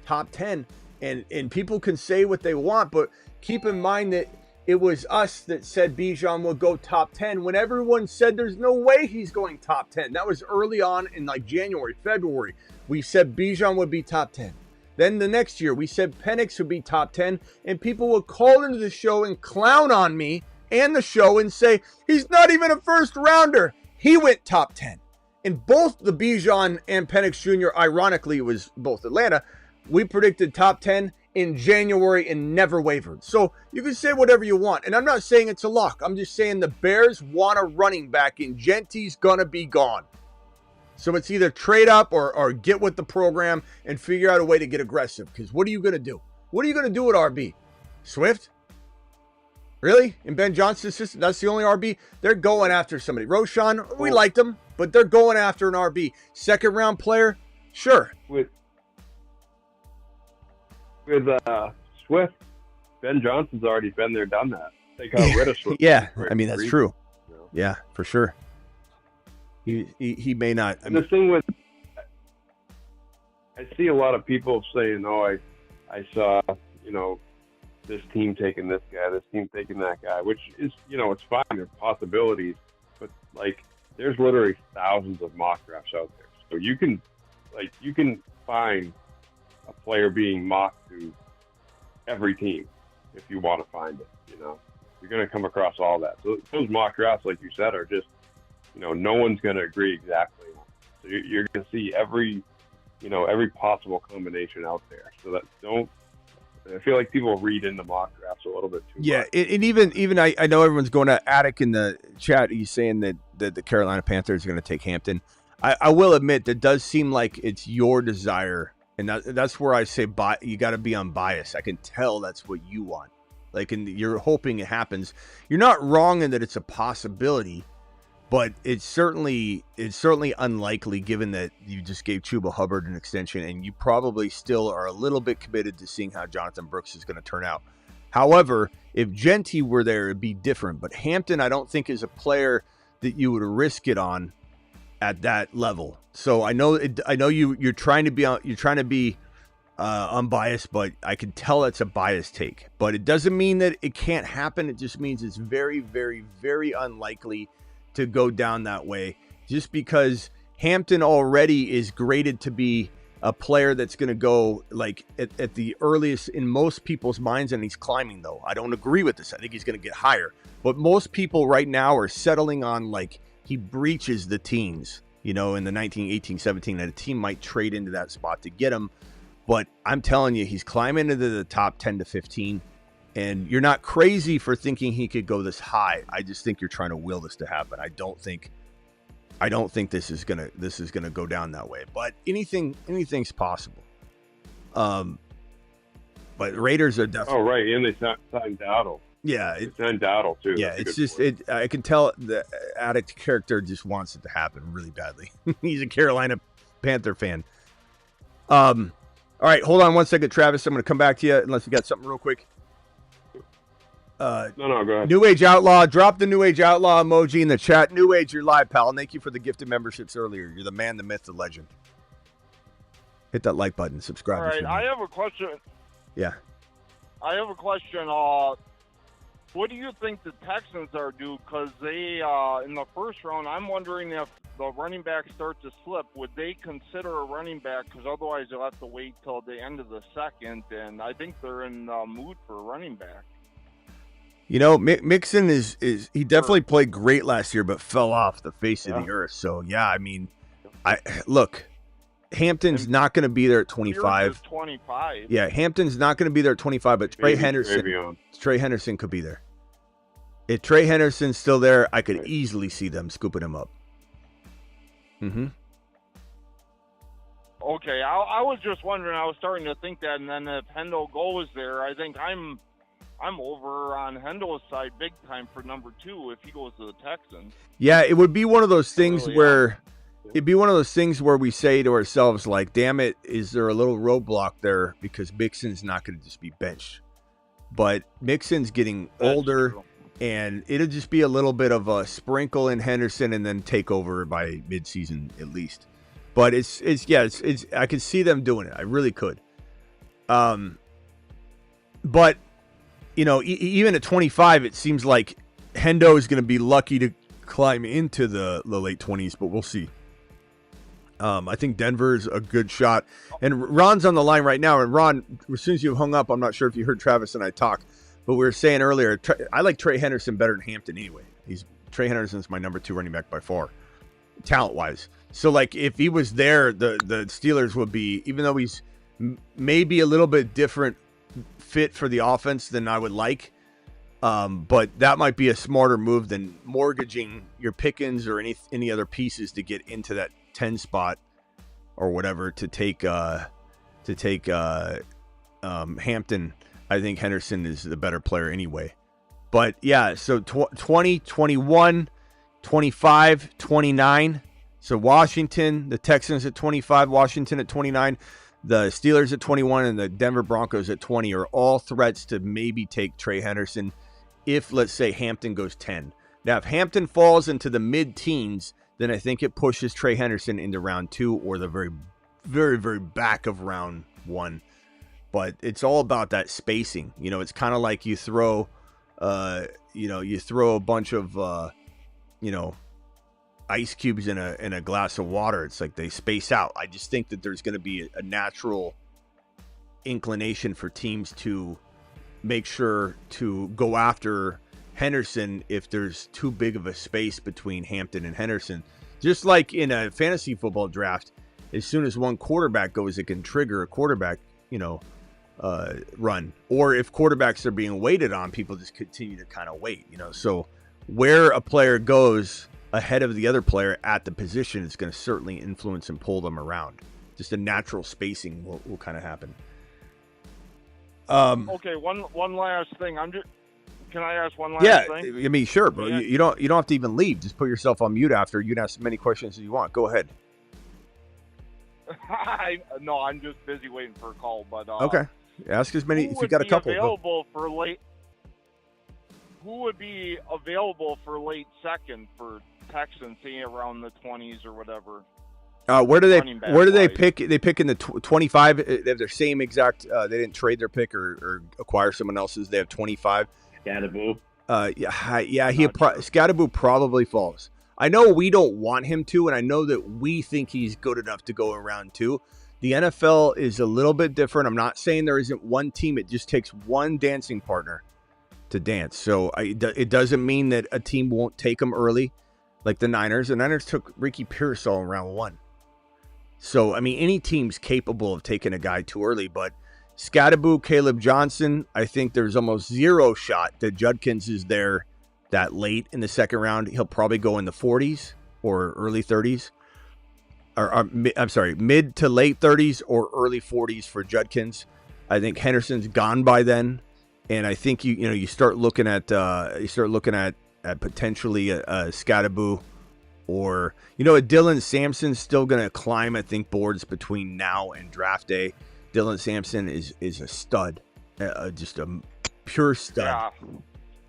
top 10. And people can say what they want, but keep in mind that it was us that said Bijan would go top 10 when everyone said there's no way he's going top 10. That was early on in like January, February. We said Bijan would be top 10. Then the next year, we said Penix would be top 10, and people would call into the show and clown on me and the show and say, he's not even a first rounder. He went top 10. And both the Bijan and Penix Jr., ironically, it was both Atlanta, we predicted top 10 in January and never wavered. So you can say whatever you want. And I'm not saying it's a lock. I'm just saying the Bears want a running back, and Jeanty's going to be gone. So it's either trade up or get with the program and figure out a way to get aggressive. Because what are you going to do? What are you going to do with RB? Swift? Really? In Ben Johnson's system, that's the only RB? They're going after somebody. Roshan, we liked him, but they're going after an RB. Second round player? Sure. With Swift, Ben Johnson's already been there, done that. They got rid of Swift. Yeah, I mean, that's true. Yeah, for sure. He may not. The thing with, I see a lot of people saying, "Oh, I saw, this team taking this guy, this team taking that guy," which is, it's fine. There's possibilities, but like, there's literally thousands of mock drafts out there, so you can find a player being mocked to every team if you want to find it. You're going to come across all that. So those mock drafts, like you said, are just. No one's going to agree exactly. So you're going to see every possible combination out there. So I feel like people read into mock drafts a little bit too much. And even I know everyone's going to Attic in the chat. He's saying that the Carolina Panthers are going to take Hampton. I will admit that does seem like it's your desire, and that's where I say you got to be unbiased. I can tell that's what you want. And you're hoping it happens. You're not wrong in that it's a possibility. But it's certainly unlikely given that you just gave Chuba Hubbard an extension and you probably still are a little bit committed to seeing how Jonathan Brooks is going to turn out. However, if Jeanty were there, it'd be different. But Hampton, I don't think is a player that you would risk it on at that level. So I know you're trying to be unbiased, but I can tell it's a biased take. But it doesn't mean that it can't happen. It just means it's very, very, very unlikely to go down that way, just because Hampton already is graded to be a player that's going to go at the earliest in most people's minds, and he's climbing though. I don't agree with this. I think he's going to get higher, but most people right now are settling on he breaches the teens, in the 19, 18, 17, and a team might trade into that spot to get him. But I'm telling you, he's climbing into the top 10 to 15. And you're not crazy for thinking he could go this high. I just think you're trying to will this to happen. I don't think this is gonna go down that way. But anything's possible. But Raiders are definitely. Oh right, and they signed Dowdle. Yeah, they signed Dowdle too. Yeah, it's just I can tell the Addict character just wants it to happen really badly. He's a Carolina Panther fan. All right, hold on one second, Travis. I'm gonna come back to you unless you got something real quick. No, go ahead. New Age Outlaw, drop the New Age Outlaw emoji in the chat. New Age, you're live, pal. Thank you for the gifted memberships earlier. You're the man, the myth, the legend. Hit that like button, subscribe. All right, I have a question. Yeah. I have a question. What do you think the Texans are due? Because they, in the first round, I'm wondering if the running backs start to slip, would they consider a running back? Because otherwise they'll have to wait till the end of the second, and I think they're in the mood for a running back. Mixon is he definitely played great last year, but fell off the face of the earth. So yeah, I mean, Hampton's not going to be there at 25. 25. Yeah, Hampton's not going to be there at 25, but Trey Henderson could be there. If Trey Henderson's still there, I could easily see them scooping him up. Mm-hmm. Okay, I was just wondering. I was starting to think that, and then if Hendo goes there, I think I'm over on Hendo's side big time for number 2 if he goes to the Texans. Yeah, it would be one of those things where we say to ourselves, like, damn it, is there a little roadblock there because Mixon's not going to just be benched. But Mixon's getting older, and it'll just be a little bit of a sprinkle in Henderson and then take over by midseason at least. But it's I could see them doing it. I really could. But even at 25, it seems like Hendo is going to be lucky to climb into the late 20s, but we'll see. I think Denver's a good shot. And Ron's on the line right now. And Ron, as soon as you hung up, I'm not sure if you heard Travis and I talk, but we were saying earlier, I like Trey Henderson better than Hampton anyway. Trey Henderson's my number 2 running back by far, talent-wise. So, like, if he was there, the Steelers would be, even though he's maybe a little bit different fit for the offense than I would like, but that might be a smarter move than mortgaging your Pickens or any other pieces to get into that 10 spot or whatever to take Hampton. I think Henderson is the better player anyway. But yeah, so 20, 21, 25, 29. So Washington, the Texans at 25, Washington at 29, the Steelers at 21, and the Denver Broncos at 20 are all threats to maybe take Trey Henderson if, let's say, Hampton goes 10. Now, if Hampton falls into the mid-teens, then I think it pushes Trey Henderson into round 2 or the very, very, very back of round 1. But it's all about that spacing. It's kind of like you throw a bunch of, ice cubes in a glass of water. It's like they space out. I just think that there's going to be a natural inclination for teams to make sure to go after Henderson if there's too big of a space between Hampton and Henderson. Just like in a fantasy football draft, as soon as one quarterback goes, it can trigger a quarterback, run. Or if quarterbacks are being waited on, people just continue to kind of wait, So where a player goes ahead of the other player at the position is going to certainly influence and pull them around. Just a natural spacing will kind of happen. Okay, one last thing. Can I ask one last thing? Yeah, I mean, sure, bro. Yeah. You don't have to even leave. Just put yourself on mute after. You can ask as many questions as you want. Go ahead. No, I'm just busy waiting for a call. But okay, ask as many if you got a couple. Who would be available for late second for Texans, say around the 20s or whatever? Where do they pick? They pick in the 25. They have their same exact. They didn't trade their pick or acquire someone else's. They have 25. Scadaboo. Scadaboo probably falls. I know we don't want him to, and I know that we think he's good enough to go in round 2. The NFL is a little bit different. I'm not saying there isn't one team. It just takes one dancing partner to dance. So it doesn't mean that a team won't take him early, like the Niners. The Niners took Ricky Pearsall in round 1. So, I mean, any team's capable of taking a guy too early, but Scadaboo, Caleb Johnson, I think there's almost zero shot that Judkins is there that late in the second round. He'll probably go in the 40s or early 30s. Mid to late 30s or early 40s for Judkins. I think Henderson's gone by then. And I think you start looking at potentially a Scadaboo, or a Dylan Sampson's still going to climb, I think, boards between now and draft day. Dylan Sampson is a stud, just a pure stud. Yeah.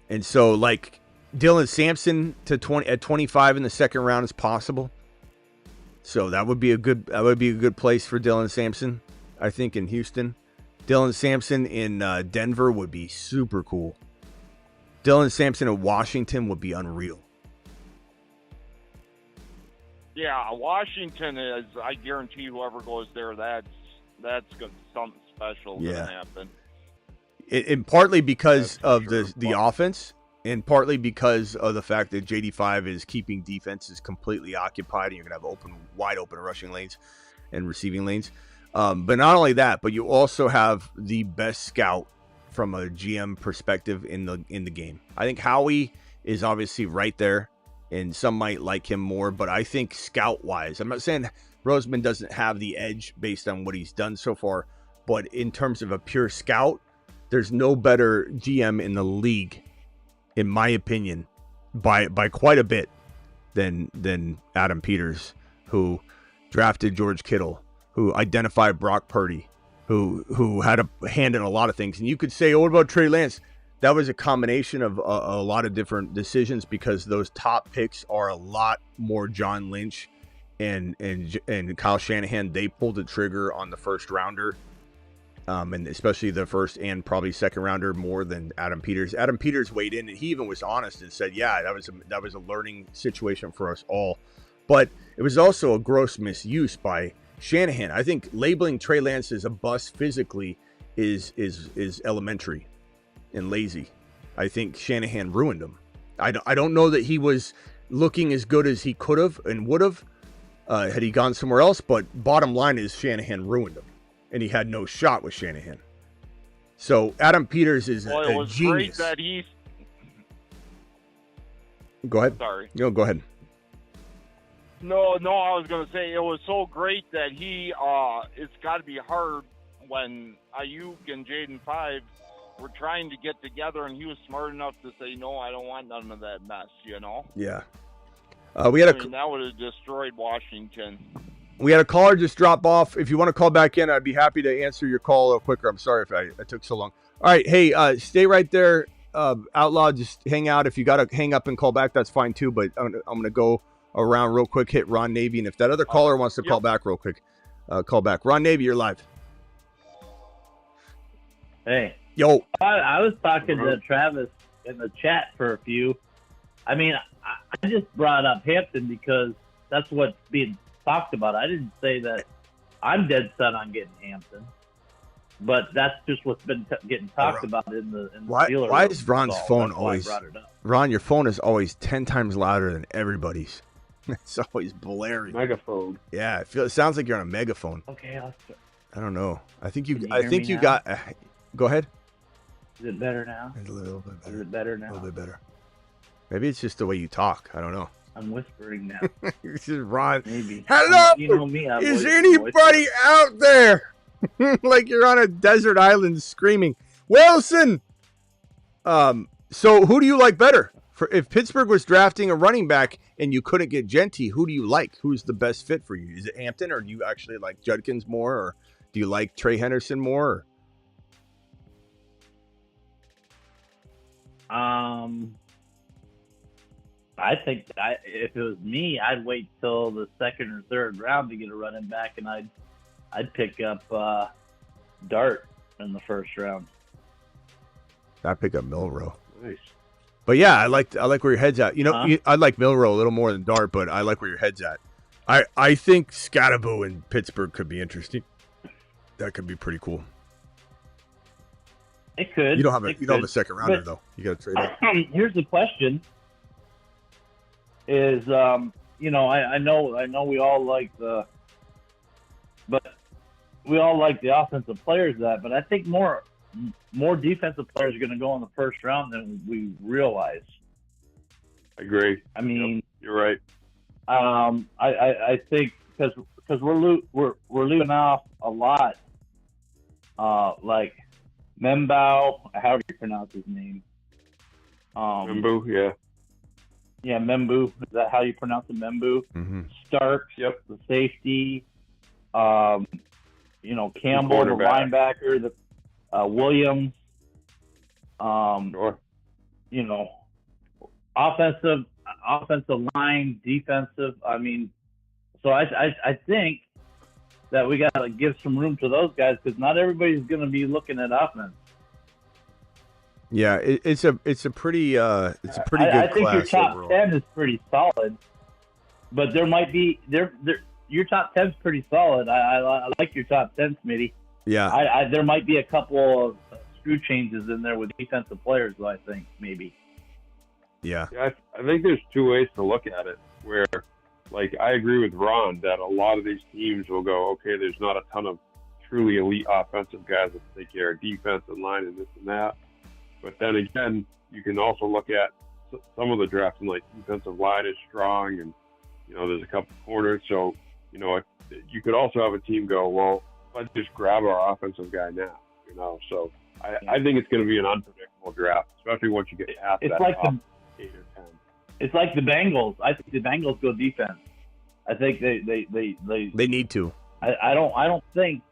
And so, like, Dylan Sampson at 25 in the second round is possible. So that would be a good place for Dylan Sampson, I think, in Houston. Dylan Sampson in Denver would be super cool. Dylan Sampson in Washington would be unreal. Yeah, Washington is. I guarantee whoever goes there, that's something special going to happen. And partly because of the offense, and partly because of the fact that JD5 is keeping defenses completely occupied, and you're going to have wide open rushing lanes and receiving lanes. But not only that, but you also have the best scout from a GM perspective in the game. I think Howie is obviously right there, and some might like him more. But I think scout-wise, I'm not saying Roseman doesn't have the edge based on what he's done so far, but in terms of a pure scout, there's no better GM in the league, in my opinion, by quite a bit than Adam Peters, who drafted George Kittle, who identified Brock Purdy, who had a hand in a lot of things. And you could say, what about Trey Lance? That was a combination of a lot of different decisions, because those top picks are a lot more John Lynch and Kyle Shanahan, they pulled the trigger on the first rounder, and especially the first and probably second rounder more than Adam Peters. Adam Peters weighed in, and he even was honest and said, "Yeah, that was a learning situation for us all," but it was also a gross misuse by Shanahan. I think labeling Trey Lance as a bust physically is elementary and lazy. I think Shanahan ruined him. I don't know that he was looking as good as he could have and would have had he gone somewhere else, but bottom line is Shanahan ruined him, and he had no shot with Shanahan. So Adam Peters is well, a it was genius. great that he. Go ahead. Sorry. No, go ahead. No, I was going to say it was so great that he, it's got to be hard when Ayuk and Jaden 5 were trying to get together, and he was smart enough to say, no, I don't want none of that mess, you know? Yeah. We had that would have destroyed Washington. We had a caller just drop off. If you want to call back in, I'd be happy to answer your call a little quicker. I'm sorry if I took so long. All right. Hey, stay right there. Outlaw, just hang out. If you got to hang up and call back, that's fine too. But I'm going to go around real quick, hit Ron Navy. And if that other caller wants to call back real quick, call back. Ron Navy, you're live. Hey. Yo. I was talking to Travis in the chat for a few. I mean, I just brought up Hampton because that's what's being talked about. I didn't say that I'm dead set on getting Hampton, but that's just what's been getting talked about in the Steelers. Why is Ron's phone always? I brought it up. Ron, your phone is always 10 times louder than everybody's. It's always blaring. Megaphone. Yeah, it sounds like you're on a megaphone. Okay, I'll start. I don't know. I think Can you hear me now? got. Go ahead. Is it better now? It's a little bit better. Is it better now? A little bit better. Maybe it's just the way you talk. I don't know. I'm whispering now. This is Ron. Maybe. Hello. You know me. Is anybody out there? Like you're on a desert island screaming, Wilson. So who do you like better? If Pittsburgh was drafting a running back and you couldn't get Jeanty, who do you like? Who's the best fit for you? Is it Hampton, or do you actually like Judkins more, or do you like Trey Henderson more? I think if it was me, I'd wait till the second or third round to get a running back, and I'd pick up Dart in the first round. I'd pick up Milrow. Nice. But yeah, I like where your head's at. You know, I like Milrow a little more than Dart, but I like where your head's at. I think Scatterbo in Pittsburgh could be interesting. That could be pretty cool. It could. You don't have a second rounder though. You got to trade up. Here's the question: is I know we all like the offensive players but I think more defensive players are going to go in the first round than we realize. I agree. I mean, yep, you're right. I think because we're leaving off a lot, like Membao, however you pronounce his name. Membu, yeah. Yeah, Membu. Is that how you pronounce it? Membu. Mm-hmm. Starks, yep. The safety. Campbell, the linebacker. The Williams. Sure. Offensive line, defensive. I mean, so I think that we got to give some room to those guys because not everybody's going to be looking at offense. Yeah, it's a pretty good I class think your top overall. 10 is pretty solid, but there might be your top 10 is pretty solid. I like your top 10, Smitty. Yeah, there might be a couple of screw changes in there with defensive players, though, I think maybe. Yeah. I think there's two ways to look at it. Where, like, I agree with Ron that a lot of these teams will go, okay, there's not a ton of truly elite offensive guys that take care of defense and line and this and that. But then again, you can also look at some of the drafts and like defensive line is strong, and there's a couple corners. So you could also have a team go, well, let's just grab our offensive guy now. So I think it's going to be an unpredictable draft, especially once you get past that top 8 or 10. It's like the Bengals. I think the Bengals go defense. I think they need to. I don't think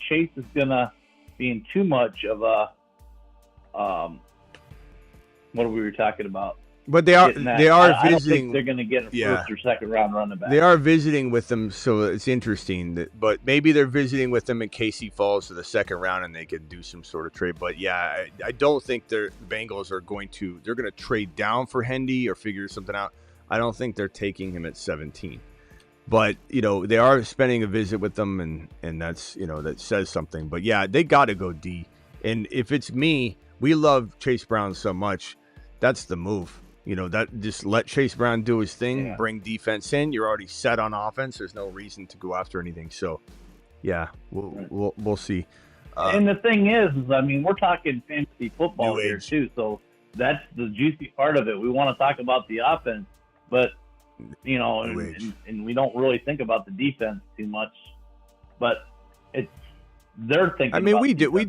Chase is gonna be in too much of a what we were talking about. But they are getting that. they are I don't visiting. think they're going to get a first or second round running back. They are visiting with them, so it's interesting. But maybe they're visiting with them in case he falls to the second round and they can do some sort of trade. But yeah, I don't think the Bengals are going to. They're going to trade down for Hendy or figure something out. I don't think they're taking him at 17. But they are spending a visit with them, and that's that says something. But yeah, they got to go D. And if it's me, we love Chase Brown so much. That's the move. That just let Chase Brown do his thing, bring defense in. You're already set on offense. There's no reason to go after anything. So, yeah, we'll see. And the thing is, I mean, we're talking fantasy football here too. So that's the juicy part of it. We want to talk about the offense, but and we don't really think about the defense too much. But they're thinking. I mean, we do. We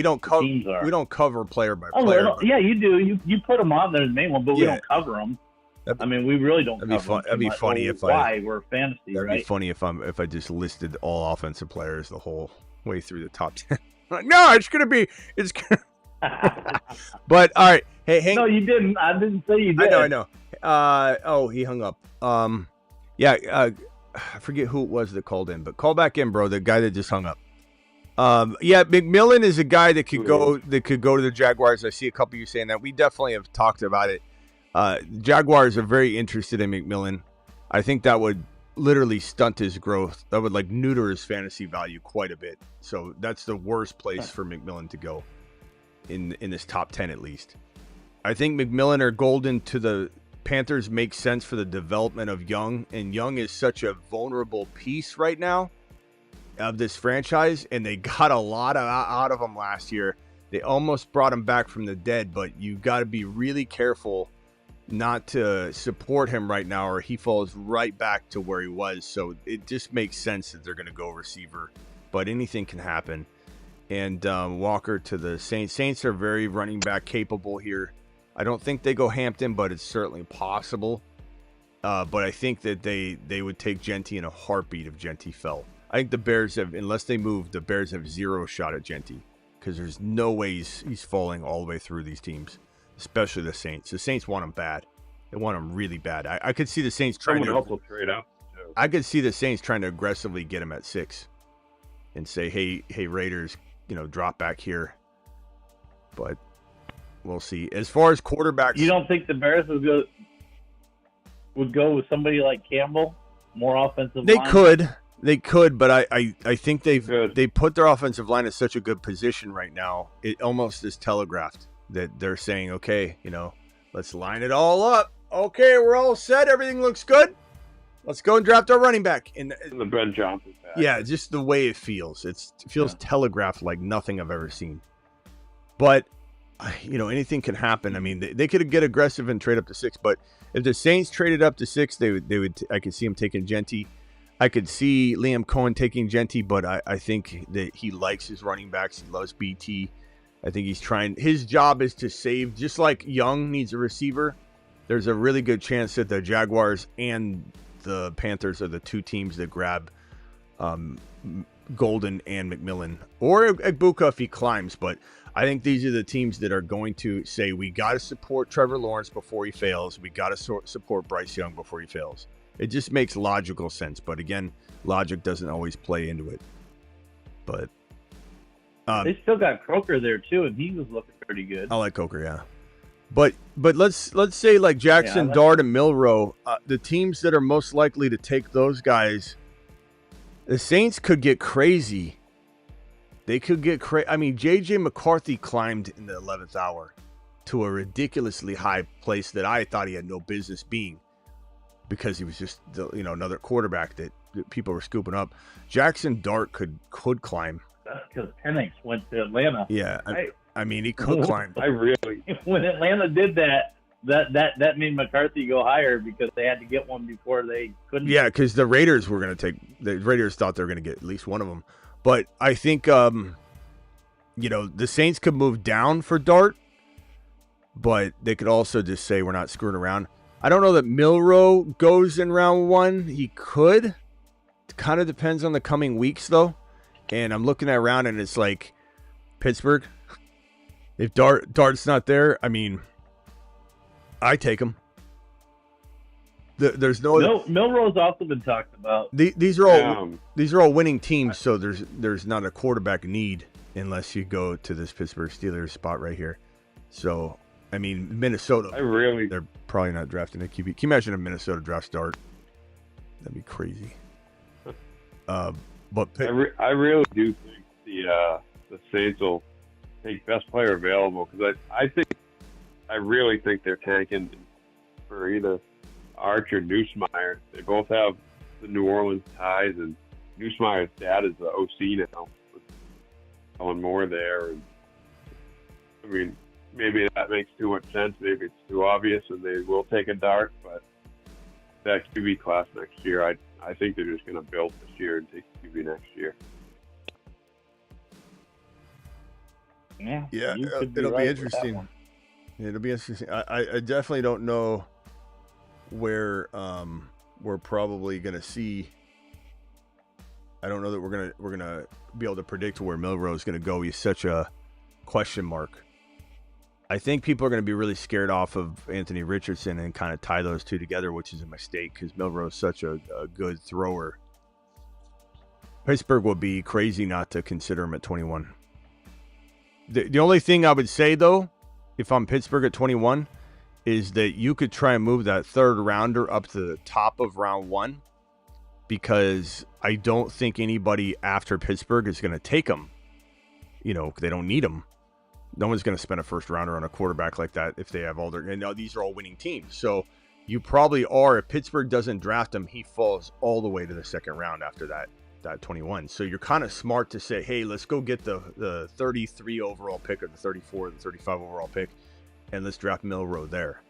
don't cover player by player. Yeah, you do. You put them on there as the main one, but we don't cover them. We really don't. That'd be funny if we're fantasy. That'd be funny if I just listed all offensive players the whole way through the top 10. No, it's gonna. But all right, hey, Hank. No, you didn't. I didn't say you did. I know. He hung up. I forget who it was that called in, but call back in, bro. The guy that just hung up. McMillan is a guy that could go to the Jaguars. I see a couple of you saying that. We definitely have talked about it. Jaguars are very interested in McMillan. I think that would literally stunt his growth. That would neuter his fantasy value quite a bit. So that's the worst place for McMillan to go in this top 10 at least. I think McMillan or Golden to the Panthers makes sense for the development of Young, and Young is such a vulnerable piece right now of this franchise, and they got a lot out of him last year. They almost brought him back from the dead, but you got to be really careful not to support him right now, or he falls right back to where he was. So it just makes sense that they're going to go receiver, but anything can happen. And Walker to the Saints. Saints are very running back capable here. I don't think they go Hampton, but it's certainly possible. But I think that they would take Jeanty in a heartbeat if Jeanty fell. I think the Bears have, unless they move, the Bears have zero shot at Jeanty because there's no way he's falling all the way through these teams, especially the Saints. The Saints want him bad. They want him really bad. I could see the Saints trying to also trade up. I could see the Saints trying to aggressively get him at 6 and say, hey, Raiders, drop back here. But we'll see. As far as quarterbacks, you don't think the Bears would go with somebody like Campbell, more offensive line? They could, but I think they put their offensive line in such a good position right now. It almost is telegraphed that they're saying, okay, let's line it all up. Okay, we're all set. Everything looks good. Let's go and draft our running back. And the Ben Johnson pack. Yeah, just the way it feels. It feels telegraphed like nothing I've ever seen. But anything can happen. I mean, they could get aggressive and trade up to 6. But if the Saints traded up to 6, they would. I could see them taking Jeanty. I could see Liam Cohen taking Jeanty, but I think that he likes his running backs. He loves BT. I think he's trying. His job is to save, just like Young needs a receiver. There's a really good chance that the Jaguars and the Panthers are the two teams that grab Golden and McMillan, or Egbuka if he climbs. But I think these are the teams that are going to say, we got to support Trevor Lawrence before he fails. We got to support Bryce Young before he fails. It just makes logical sense. But again, logic doesn't always play into it. But they still got Croker there too, and he was looking pretty good. I like Coker, yeah. But let's say like Jackson, Dart, and Milroe, the teams that are most likely to take those guys, the Saints could get crazy. They could get crazy. I mean, J.J. McCarthy climbed in the 11th hour to a ridiculously high place that I thought he had no business being, because he was just another quarterback that people were scooping up. Jackson Dart could climb. That's because Penix went to Atlanta. Yeah, I mean, he could climb. When Atlanta did that made McCarthy go higher because they had to get one before they couldn't. Yeah, because the Raiders were going to take. The Raiders thought they were going to get at least one of them. But I think the Saints could move down for Dart, but they could also just say we're not screwing around. I don't know that Milroe goes in round 1. He could. It kind of depends on the coming weeks, though. And I'm looking at round, and it's like Pittsburgh. If Dart's not there, I mean, I take him. There's no Milroe's also been talked about. These are all winning teams, so there's not a quarterback need unless you go to this Pittsburgh Steelers spot right here. So I mean, Minnesota. They're probably not drafting a QB. Can you imagine a Minnesota draft start? That'd be crazy. But I really do think the Saints will take best player available because I really think they're tanking for either Arch or Newsmeyer. They both have the New Orleans ties, and Newsmeyer's dad is the OC now. Ellen Moore there, and I mean, maybe that makes too much sense. Maybe it's too obvious, and they will take a dart. But that QB class next year, I think they're just going to build this year and take QB next year. Yeah, it'll be interesting. It'll be interesting. I definitely don't know where we're probably going to see. I don't know that we're gonna be able to predict where Milroe is going to go. He's such a question mark. I think people are going to be really scared off of Anthony Richardson and kind of tie those two together, which is a mistake because Milroe is such a good thrower. Pittsburgh would be crazy not to consider him at 21. The only thing I would say, though, if I'm Pittsburgh at 21, is that you could try and move that third rounder up to the top of round 1 because I don't think anybody after Pittsburgh is going to take him. You know, they don't need him. No one's going to spend a first rounder on a quarterback like that if they have all their... And now these are all winning teams. So you probably are... If Pittsburgh doesn't draft him, he falls all the way to the second round after that 21. So you're kind of smart to say, hey, let's go get the 33 overall pick or the 34 or the 35 overall pick, and let's draft Milroe there.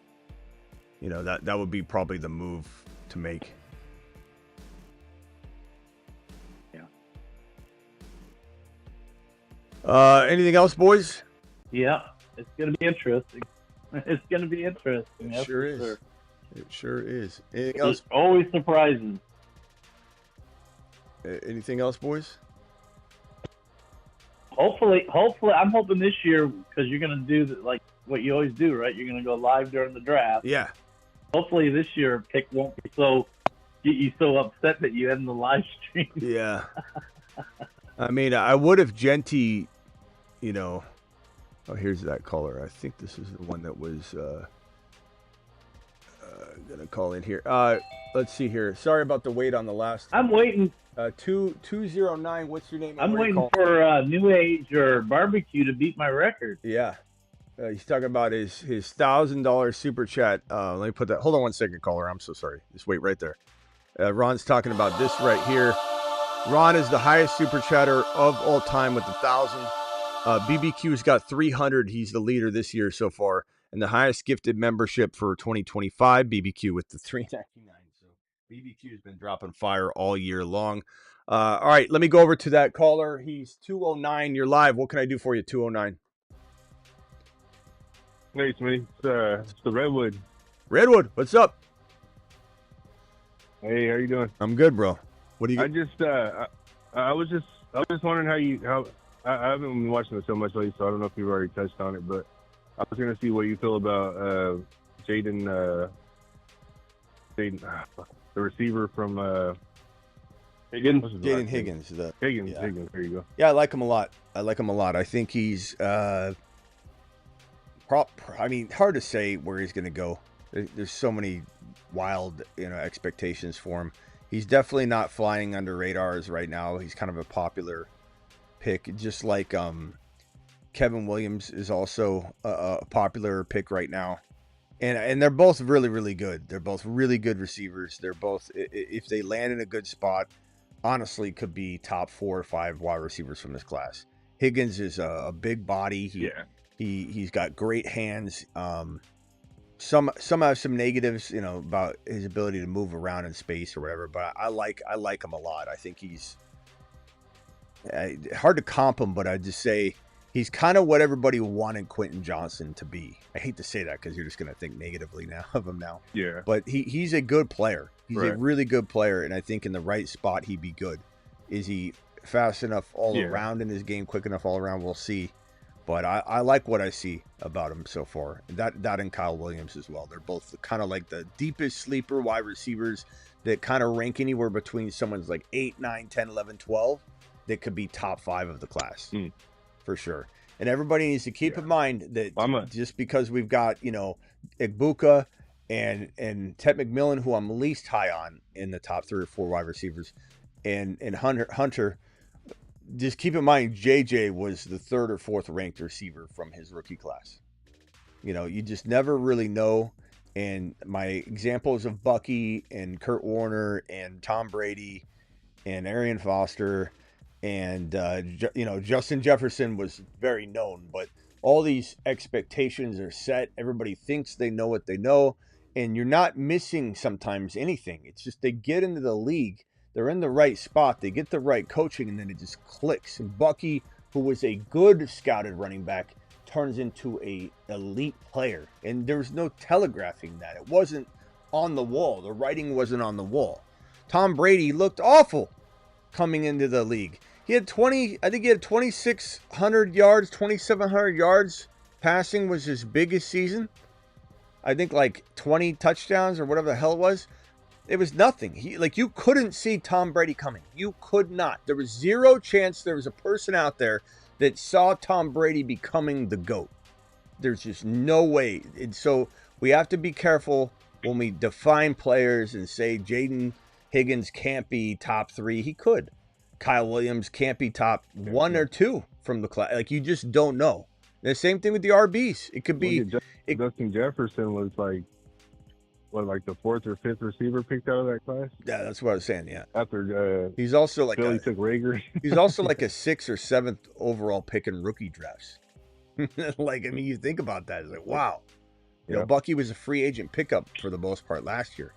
You know, that would be probably the move to make. Yeah. Anything else, boys? Yeah, it's going to be interesting. It's going to be interesting. It sure is. Sure. It sure is. Anything else? Always surprising. Anything else, boys? Hopefully, I'm hoping this year because you're going to do like what you always do, right? You're going to go live during the draft. Yeah. Hopefully this year pick won't be get you so upset that you end the live stream. Yeah. I mean, I would have Jeanty, you know. Oh, here's that caller. I think this is the one that was going to call in here. Let's see here. Sorry about the wait on the last. I'm waiting. 209. What's your name? I'm waiting for New Age or Barbecue to beat my record. Yeah. He's talking about his $1,000 super chat. Let me put that. Hold on one second, caller. I'm so sorry. Just wait right there. Ron's talking about this right here. Ron is the highest super chatter of all time with 1,000. BBQ's got 300. He's the leader this year so far. And the highest gifted membership for 2025, BBQ with the $3.99. So BBQ has been dropping fire all year long. All right, let me go over to that caller. He's 209. You're live. What can I do for you, 209? Hey, Smitty. It's the Redwood. Redwood, what's up? Hey, how you doing? I'm good, bro. What do you? I was just wondering how I haven't been watching it so much lately, so I don't know if you've already touched on it, but I was going to see what you feel about Jaden, the receiver from Higgins. Jaden Higgins. Higgins. There you go. Yeah, I like him a lot. I think he's hard to say where he's going to go. There's so many wild, expectations for him. He's definitely not flying under radars right now. He's kind of a popular pick, just like Kevin Williams is also a popular pick right now. And they're both really, really good. They're both really good receivers. They're both, if they land in a good spot, honestly could be top 4 or 5 wide receivers from this class. Higgins is a big body. He's got great hands. Some have some negatives, about his ability to move around in space or whatever. But I like him a lot. I think he's hard to comp him, but I'd just say he's kind of what everybody wanted Quentin Johnson to be. I hate to say that because you're just going to think negatively now of him now. Yeah. But he's a good player. He's right. a really good player, and I think in the right spot he'd be good. Is he fast enough all around in his game, quick enough all around? We'll see. But I like what I see about him so far. That and Kyle Williams as well. They're both kind of like the deepest sleeper wide receivers that kind of rank anywhere between someone's like 8, 9, 10, 11, 12 that could be top 5 of the class for sure. And everybody needs to keep in mind that just because we've got, Igbuka and Ted McMillan, who I'm least high on in the top 3 or 4 wide receivers, and Hunter, just keep in mind, JJ was the 3rd or 4th ranked receiver from his rookie class. You just never really know. And my examples of Bucky and Kurt Warner and Tom Brady and Arian Foster and, Justin Jefferson was very known. But all these expectations are set. Everybody thinks they know what they know. And you're not missing sometimes anything. It's just they get into the league. They're in the right spot. They get the right coaching, and then it just clicks. And Bucky, who was a good scouted running back, turns into a elite player. And there's no telegraphing that. It wasn't on the wall. The writing wasn't on the wall. Tom Brady looked awful coming into the league. He had 2,600 yards, 2,700 yards passing was his biggest season. I think like 20 touchdowns or whatever the hell it was. It was nothing. You couldn't see Tom Brady coming. You could not. There was zero chance there was a person out there that saw Tom Brady becoming the GOAT. There's just no way. And so we have to be careful when we define players and say Jaden Higgins can't be top 3. He could. Kyle Williams can't be top 1 or 2 from the class. You just don't know. The same thing with the RBs. It could be. Justin Jefferson was like the 4th or 5th receiver picked out of that class? Yeah, that's what I was saying. Yeah. After he's also like Billy took Rager. He's also like a 6th or 7th overall pick in rookie drafts. You think about that. It's like, wow. Bucky was a free agent pickup for the most part last year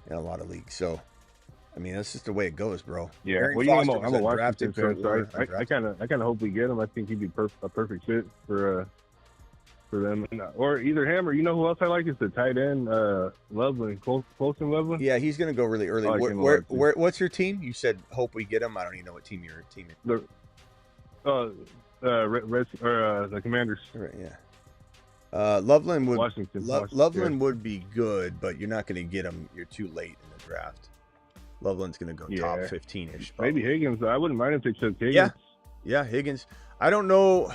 in a lot of leagues. So, that's just the way it goes, bro. Yeah. I'm a Washington fan, so I kind of hope we get him. I think he'd be a perfect fit for them, or either him or who else I like is the tight end Loveland, Colson Loveland. Yeah, he's gonna go really early. What's your team? You said hope we get him. I don't even know what team your team is. The Commanders. Right, yeah. Loveland would Washington. Loveland would be good, but you're not gonna get him. You're too late in the draft. Loveland's gonna go top 15-ish. Maybe Higgins. I wouldn't mind if they took Higgins. Yeah, Higgins. I don't know.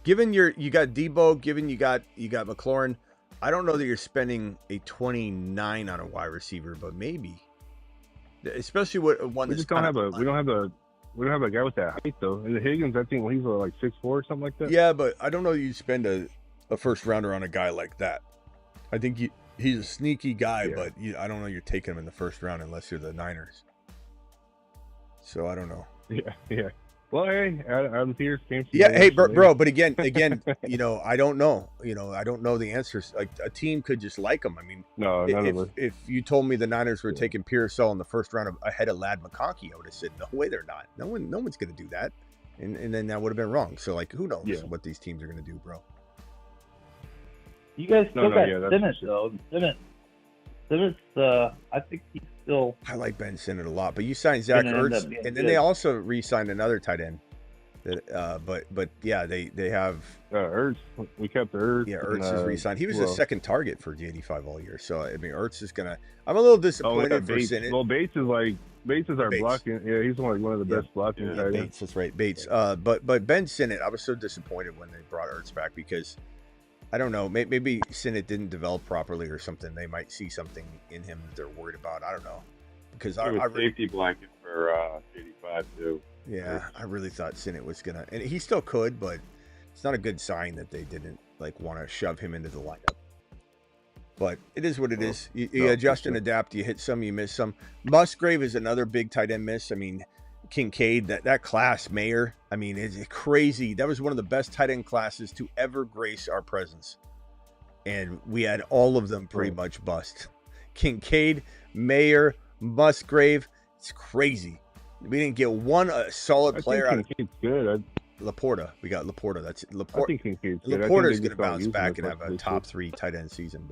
Given you got Debo, given you got McLaurin, I don't know that you're spending a 29 on a wide receiver, but maybe, especially one. We don't have a guy with that height though. And Higgins, I think he's like 6'4" or something like that. Yeah, but I don't know you spend a first rounder on a guy like that. I think he's a sneaky guy, but I don't know you're taking him in the first round unless you're the Niners. So I don't know. Yeah. Well, hey, I'm here. Hey, bro. But again, I don't know. I don't know the answers. Like a team could just like him. No, if you told me the Niners were taking Pearsall in the first round ahead of Ladd McConkey, I would have said, no way, they're not. No one's going to do that, and then that would have been wrong. So who knows what these teams are going to do, bro? You guys still got Simmons though. Simmons, I think he's still. I like Ben Simmons a lot, but you signed Zach Ertz, and then they also re-signed another tight end. But yeah, they have Ertz. We kept Ertz. Yeah, Ertz is re-signed. He was the second target for J85 all year. So Ertz is gonna. I'm a little disappointed for Simmons. Well, Bates is our blocking. Yeah, he's one of the best blocking guys. Bates, that's right, Bates. But Ben Simmons, I was so disappointed when they brought Ertz back because. I don't know. Maybe Sinnott didn't develop properly or something. They might see something in him that they're worried about. I don't know. Because I safety blanket for 85 too. Yeah, I really thought Sinnott was gonna, and he still could, but it's not a good sign that they didn't want to shove him into the lineup. But it is what it is. You adjust and adapt. You hit some, you miss some. Musgrave is another big tight end miss. Kincaid, that class, Mayer, it's crazy. That was one of the best tight end classes to ever grace our presence. And we had all of them pretty much bust. Kincaid, Mayer, Musgrave, it's crazy. We didn't get one solid player out of Kincaid's good. Laporta. We got Laporta. That's Laporta. I think Kincaid's good. Laporta's going to bounce back and have a top 3 tight end season.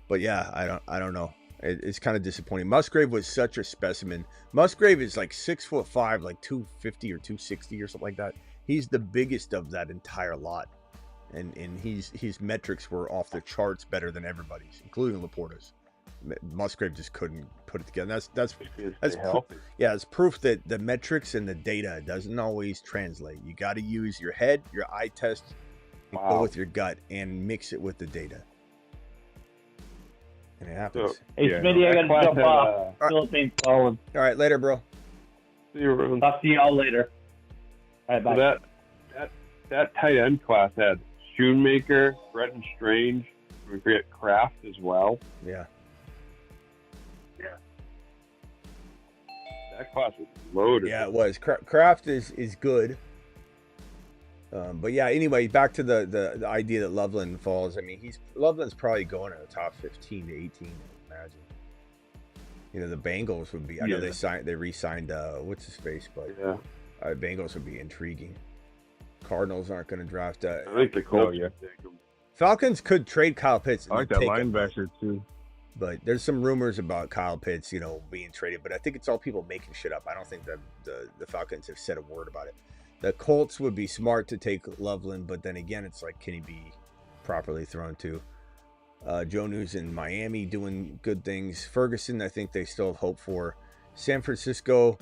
But yeah, I don't know. It's kind of disappointing. Musgrave was such a specimen. Musgrave is like 6'5", like 250 or 260 or something like that. He's the biggest of that entire lot. And his metrics were off the charts better than everybody's, including Laporta's. Musgrave just couldn't put it together. That's healthy. Yeah, it's proof that the metrics and the data doesn't always translate. You got to use your head, your eye test, and go with your gut and mix it with the data. And it happens. So, Hey, Smitty, I got to jump off. Philippines calling. All right, later, bro. See you around. Talk to y'all later. All right, bye. So that tight end class had Shoemaker, Bretton Strange. We forget Kraft as well. Yeah. That class was loaded. Yeah, it was. Kraft is good. But yeah, anyway, back to the idea that Loveland falls. I mean, Loveland's probably going in the top 15 to 18, I imagine. You know, the Bengals would be. I know they re-signed what's his face, but Bengals would be intriguing. Cardinals aren't going to draft. I think the Colts take him. Falcons could trade Kyle Pitts. I like that linebacker too. But there's some rumors about Kyle Pitts, you know, being traded. But I think it's all people making shit up. I don't think that the Falcons have said a word about it. The Colts would be smart to take Loveland, but then again, it's like, can he be properly thrown to? Joe News in Miami doing good things. Ferguson, I think they still have hope for. San Francisco,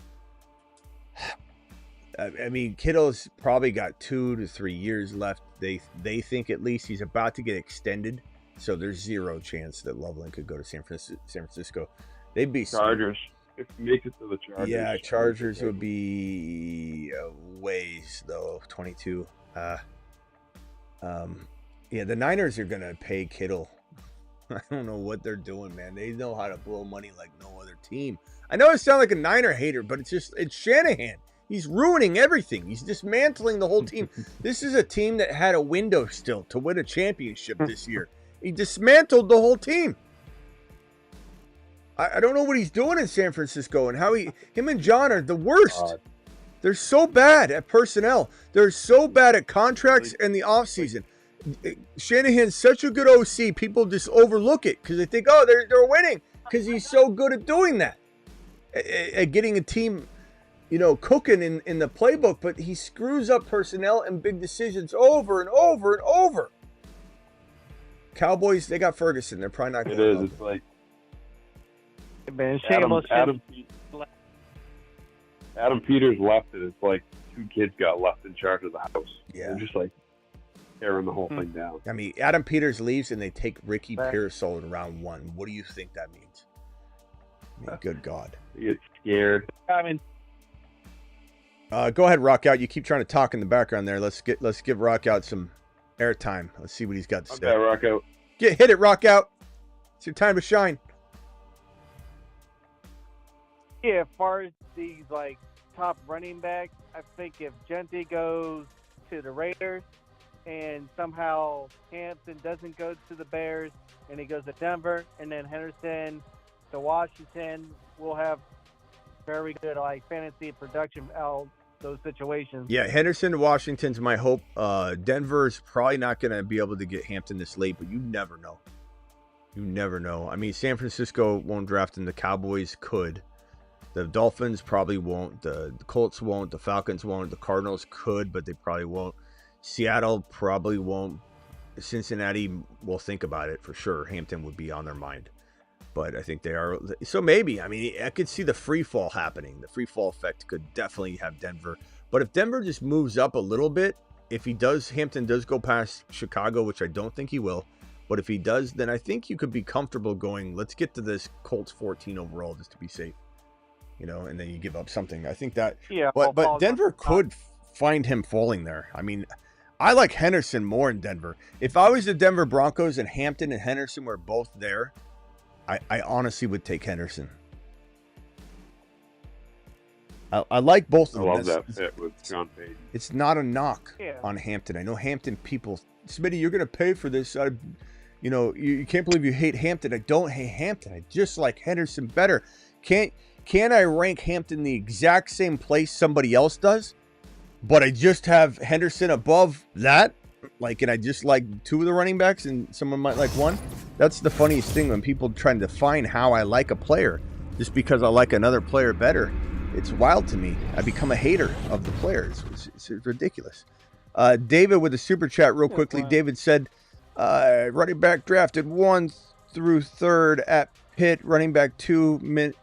I mean, Kittle's probably got 2 to 3 years left. They think at least he's about to get extended. So there's zero chance that Loveland could go to San Francisco. They'd be Chargers. If he makes it to the Chargers. Yeah, Chargers would be a ways though. 22. Yeah, the Niners are gonna pay Kittle. I don't know what they're doing, man. They know how to blow money like no other team. I know I sound like a Niner hater, but it's Shanahan. He's ruining everything. He's dismantling the whole team. This is a team that had a window still to win a championship this year. He dismantled the whole team. I don't know what he's doing in San Francisco and how him and John are the worst. They're so bad at personnel. They're so bad at contracts and the offseason. Shanahan's such a good OC. People just overlook it because they think, oh, they're winning because he's so good at doing that. At getting a team, you know, cooking in the playbook, but he screws up personnel and big decisions over and over and over. Cowboys, they got Ferguson. They're probably not going to. It is. It's like Adam Peters left it. It's like 2 kids got left in charge of the house. Yeah. They're just like tearing the whole thing down. I mean, Adam Peters leaves and they take Ricky Pearsall in round 1. What do you think that means? I mean, good God. You get scared. I mean, go ahead, Rock Out. You keep trying to talk in the background there. Let's give Rock Out some airtime. Let's see what he's got to say. Okay, Rock Out. Hit it, Rock Out. It's your time to shine. Yeah, as far as these like top running backs, I think if Jeanty goes to the Raiders and somehow Hampton doesn't go to the Bears and he goes to Denver and then Henderson to Washington, we'll have very good like fantasy production out those situations. Yeah, Henderson to Washington's my hope. Denver's probably not going to be able to get Hampton this late, but you never know. You never know. I mean, San Francisco won't draft him. The Cowboys could. The Dolphins probably won't. The Colts won't. The Falcons won't. The Cardinals could, but they probably won't. Seattle probably won't. Cincinnati will think about it for sure. Hampton would be on their mind. But I think they are. So maybe. I mean, I could see the free fall happening. The free fall effect could definitely have Denver. But if Denver just moves up a little bit, if Hampton does go past Chicago, which I don't think he will. But if he does, then I think you could be comfortable going, let's get to this Colts 14 overall just to be safe. You know, and then you give up something. I think that. Yeah. But Denver could find him falling there. I mean, I like Henderson more in Denver. If I was the Denver Broncos and Hampton and Henderson were both there, I honestly would take Henderson. I like both of them. I love that fit with Sean Payton. It's not a knock on Hampton. I know Hampton people. Smitty, you're going to pay for this. You know, you can't believe you hate Hampton. I don't hate Hampton. I just like Henderson better. Can I rank Hampton the exact same place somebody else does? But I just have Henderson above that? Like, and I just like 2 of the running backs and someone might like 1? That's the funniest thing when people try to define how I like a player just because I like another player better. It's wild to me. I become a hater of the players. It's ridiculous. David with a super chat real quickly. David said, running back drafted 1 through 3rd at Pitt. Running back 2 minimum.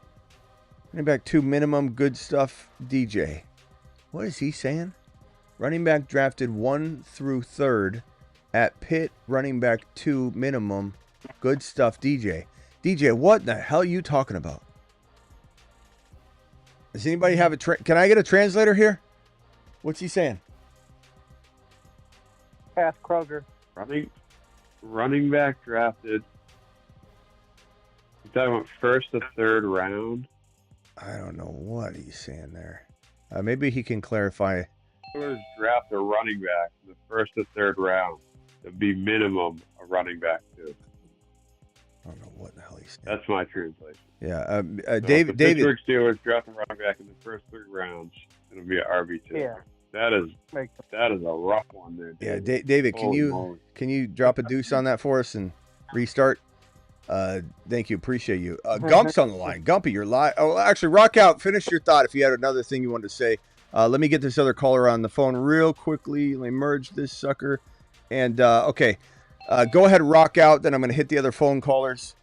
Good stuff, DJ. What is he saying? Running back drafted 1 through 3rd at Pitt. Running back 2 minimum. Good stuff, DJ. DJ, what the hell are you talking about? Does anybody have a can I get a translator here? What's he saying? Ask Kroger. Running back drafted. You talking about 1st to 3rd round? I don't know what he's saying there. Maybe he can clarify. Draft a running back in the 1st to 3rd round. It'd be minimum a running back too. I don't know what the hell he's saying. That's my translation. Yeah, So David. Pittsburgh Steelers draft a running back in the first 3 rounds. It'll be an RB2. Yeah. That is a rough one there. David. Yeah, David, Holy can you drop a deuce on that for us and restart? Thank you, appreciate you. Gump's on the line. Gumpy, you're live. Oh, actually, rock out. Finish your thought if you had another thing you wanted to say. Let me get this other caller on the phone real quickly. Let me merge this sucker. And okay, go ahead, rock out. Then I'm going to hit the other phone callers.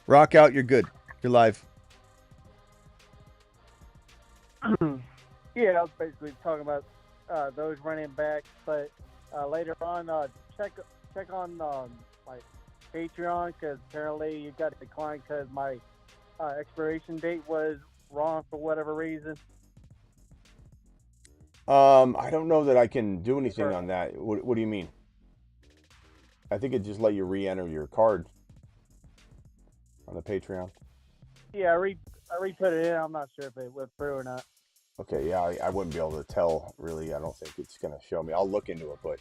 Rock out. You're good. You're live. Yeah, I was basically talking about those running backs, but later on, check on like Patreon, because apparently you got declined because my expiration date was wrong for whatever reason. I don't know that I can do anything on that. What do you mean? I think it just let you re-enter your card on the Patreon. Yeah, I re-put it in. I'm not sure if it went through or not. Okay, yeah, I wouldn't be able to tell, really. I don't think it's going to show me. I'll look into it, but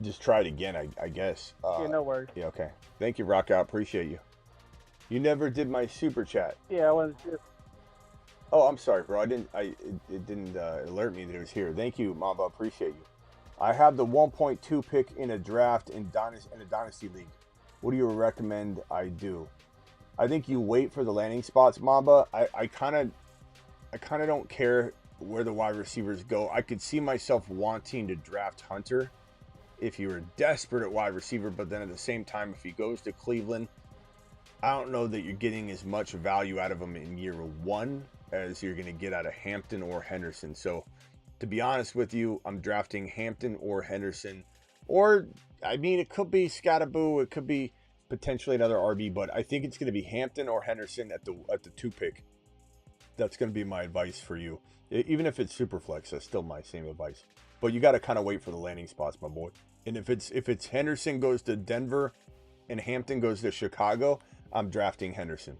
just try it again, I guess. Yeah, no worries. Yeah, okay. Thank you, Rock Out. Appreciate you. You never did my super chat. Yeah, I wasn't sure. Oh, I'm sorry, bro. It didn't alert me that it was here. Thank you, Mamba. Appreciate you. I have the 1.2 pick in a draft in a dynasty league. What do you recommend I do? I think you wait for the landing spots, Mamba. I kind of don't care where the wide receivers go. I could see myself wanting to draft Hunter if you were desperate at wide receiver, but then at the same time, if he goes to Cleveland, I don't know that you're getting as much value out of him in year 1 as you're going to get out of Hampton or Henderson. So, to be honest with you, I'm drafting Hampton or Henderson. Or, I mean, it could be Scattaboo. It could be potentially another RB, but I think it's going to be Hampton or Henderson at the 2 pick. That's going to be my advice for you. Even if it's super flex, that's still my same advice. But you got to kind of wait for the landing spots, my boy. And if it's Henderson goes to Denver and Hampton goes to Chicago, I'm drafting Henderson.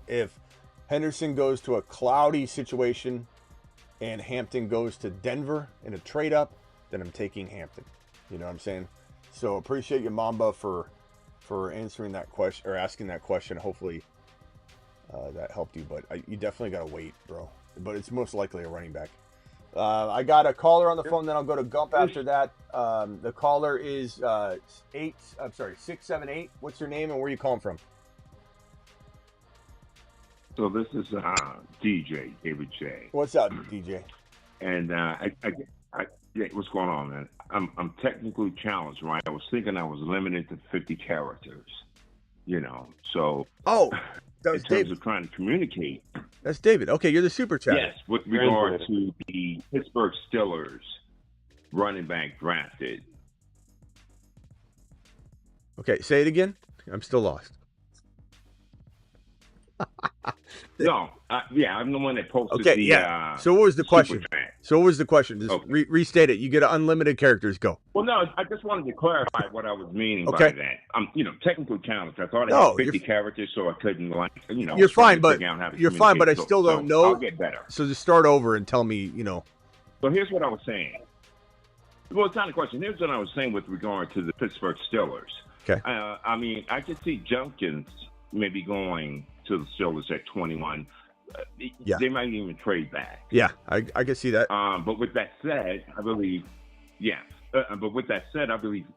If Henderson goes to a cloudy situation and Hampton goes to Denver in a trade up, then I'm taking Hampton. You know what I'm saying? So appreciate you, Mamba, for answering that question or asking that question. Hopefully that helped you, but you definitely got to wait, bro. But it's most likely a running back. I got a caller on the phone, then I'll go to Gump after that. The caller is 678. What's your name and where are you calling from? So this is DJ, David J. What's up, DJ? And yeah, what's going on, man? I'm technically challenged, right? I was thinking I was limited to 50 characters, you know. So that was in terms David. of trying to communicate. That's David. Okay, you're the super chat. Yes, with regard to the Pittsburgh Steelers running back drafted. Okay, say it again. I'm still lost. No, I'm the one that posted okay, the. Yeah. So what was the question? Just okay. Restate it. You get unlimited characters. Go. Well, no, I just wanted to clarify what I was meaning by that. I'm, technical challenge. I thought I had 50 characters, so I couldn't, You're fine, but I still don't know. I'll get better. So just start over and tell me, So here's what I was saying. Well, it's not a question. Here's what I was saying with regard to the Pittsburgh Steelers. Okay. I mean, I could see Junkins maybe going to the Steelers at 21. They might even trade back. Yeah, I can see that. But with that said, I believe,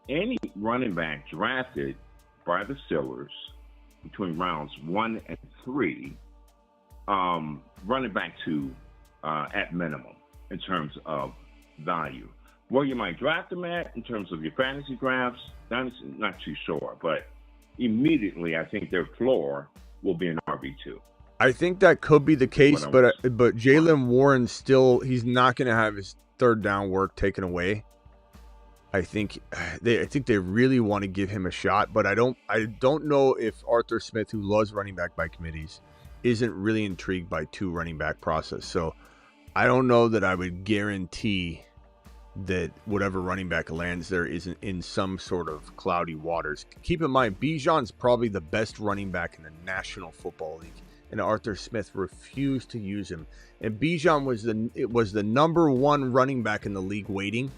any running back drafted by the Steelers between rounds 1 and 3 running back 2 at minimum in terms of value. Where you might draft them at in terms of your fantasy drafts, not too sure. But immediately, I think their floor will be an RB2. I think that could be the case, but Jaylen Warren still, he's not going to have his third down work taken away. I think they really want to give him a shot, but I don't know if Arthur Smith, who loves running back by committees, isn't really intrigued by 2 running back process. So I don't know that I would guarantee that whatever running back lands there isn't in some sort of cloudy waters. Keep in mind, Bijan's probably the best running back in the National Football League, and Arthur Smith refused to use him. And Bijan was the number 1 running back in the league waiting,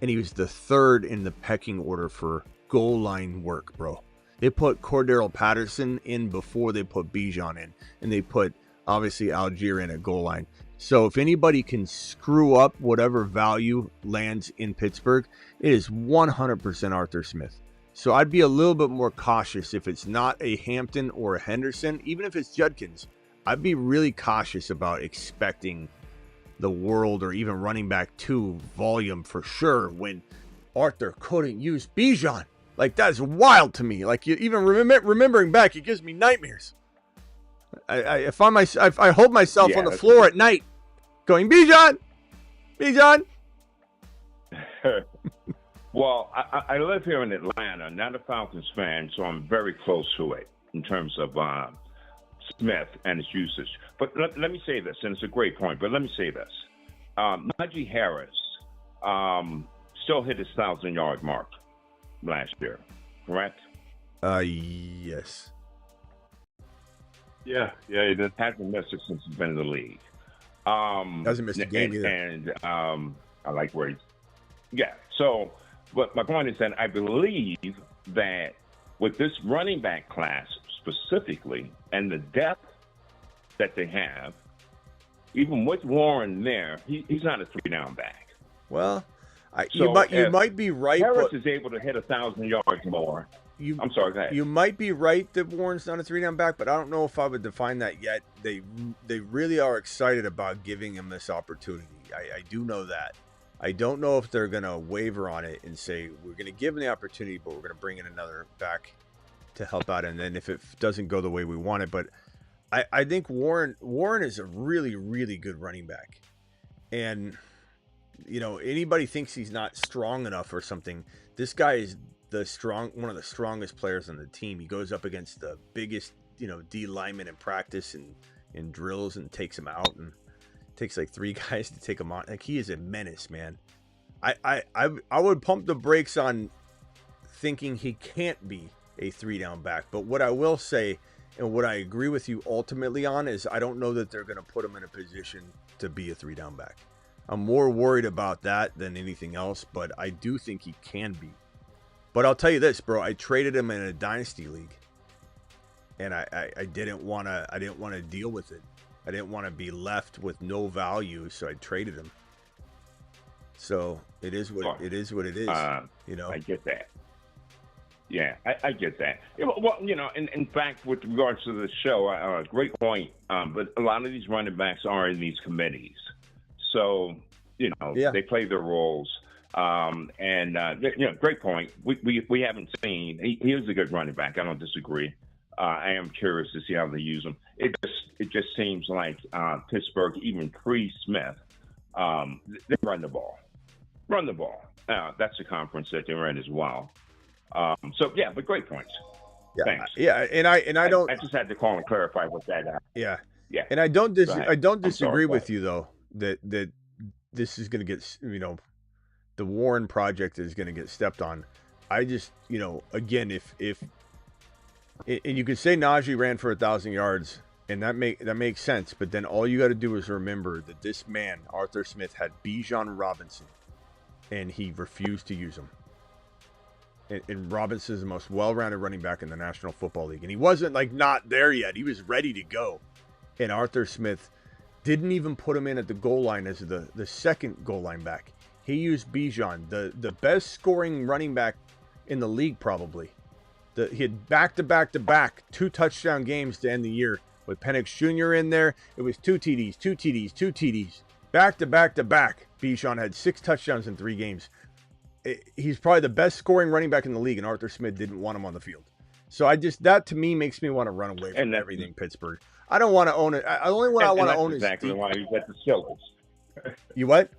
and he was the 3rd in the pecking order for goal line work, bro. They put Cordero Patterson in before they put Bijan in, and they put, obviously, Algier in at goal line. So if anybody can screw up whatever value lands in Pittsburgh, it is 100% Arthur Smith. So I'd be a little bit more cautious if it's not a Hampton or a Henderson, even if it's Judkins. I'd be really cautious about expecting the world or even running back 2 volume for sure when Arthur couldn't use Bijan. Like, that's wild to me. Like, even remembering back, it gives me nightmares. I hold myself on the floor at night going, Bijan! Well, I live here in Atlanta, not a Falcons fan, so I'm very close to it in terms of Smith and his usage. But let me say this, and it's a great point, but let me say this. Najee Harris still hit his 1,000-yard mark last year, correct? Yes. Yeah, he did. Hasn't missed it since he's been in the league. Doesn't miss a game either. And I like where he's... Yeah, so... But my point is that I believe that with this running back class specifically and the depth that they have, even with Warren there, he's not a 3-down back. Well, you might be right. Harris is able to hit 1,000 yards more. I'm sorry, go ahead. You might be right that Warren's not a 3-down back, but I don't know if I would define that yet. They really are excited about giving him this opportunity. I do know that. I don't know if they're going to waver on it and say, we're going to give him the opportunity, but we're going to bring in another back to help out. And then if it doesn't go the way we want it, but I think Warren is a really, really good running back. And, anybody thinks he's not strong enough or something. This guy is one of the strongest players on the team. He goes up against the biggest, D lineman in practice and in drills and takes him out, and takes like 3 guys to take him on. Like, he is a menace, man. I would pump the brakes on thinking he can't be a 3-down back. But what I will say, and what I agree with you ultimately on, is I don't know that they're going to put him in a position to be a 3-down back. I'm more worried about that than anything else, but I do think he can be. But I'll tell you this, bro. I traded him in a dynasty league, and I didn't want to deal with it. I didn't want to be left with no value, so I traded him. So it is what it is. I get that. Yeah, I get that. Well, in fact, with regards to the show, great point. But a lot of these running backs are in these committees, so they play their roles. Great point. We haven't seen. He is a good running back. I don't disagree. I am curious to see how they use him. It just seems like Pittsburgh, even pre-Smith, they run the ball. That's the conference that they're in as well. But great points. Yeah, thanks. Yeah, and I don't. I just had to call and clarify what that. Yeah. And I don't disagree with you though that this is going to get the Warren project is going to get stepped on. I just again if and you could say Najee ran for 1,000 yards, and that makes sense. But then all you got to do is remember that this man, Arthur Smith, had Bijan Robinson, and he refused to use him. And Robinson is the most well-rounded running back in the National Football League, and he wasn't not there yet. He was ready to go, and Arthur Smith didn't even put him in at the goal line as the second goal line back. He used Bijan, the best scoring running back in the league probably. He had back-to-back 2 touchdown games to end the year with Penix Jr. in there. It was 2 TDs, 2 TDs, 2 TDs. Back to back to back. Bijan had 6 touchdowns in 3 games. He's probably the best scoring running back in the league, and Arthur Smith didn't want him on the field. So that to me makes me want to run away from everything Pittsburgh. I don't want to own it. The only one I want to own is exactly why he's at the Steelers. You what?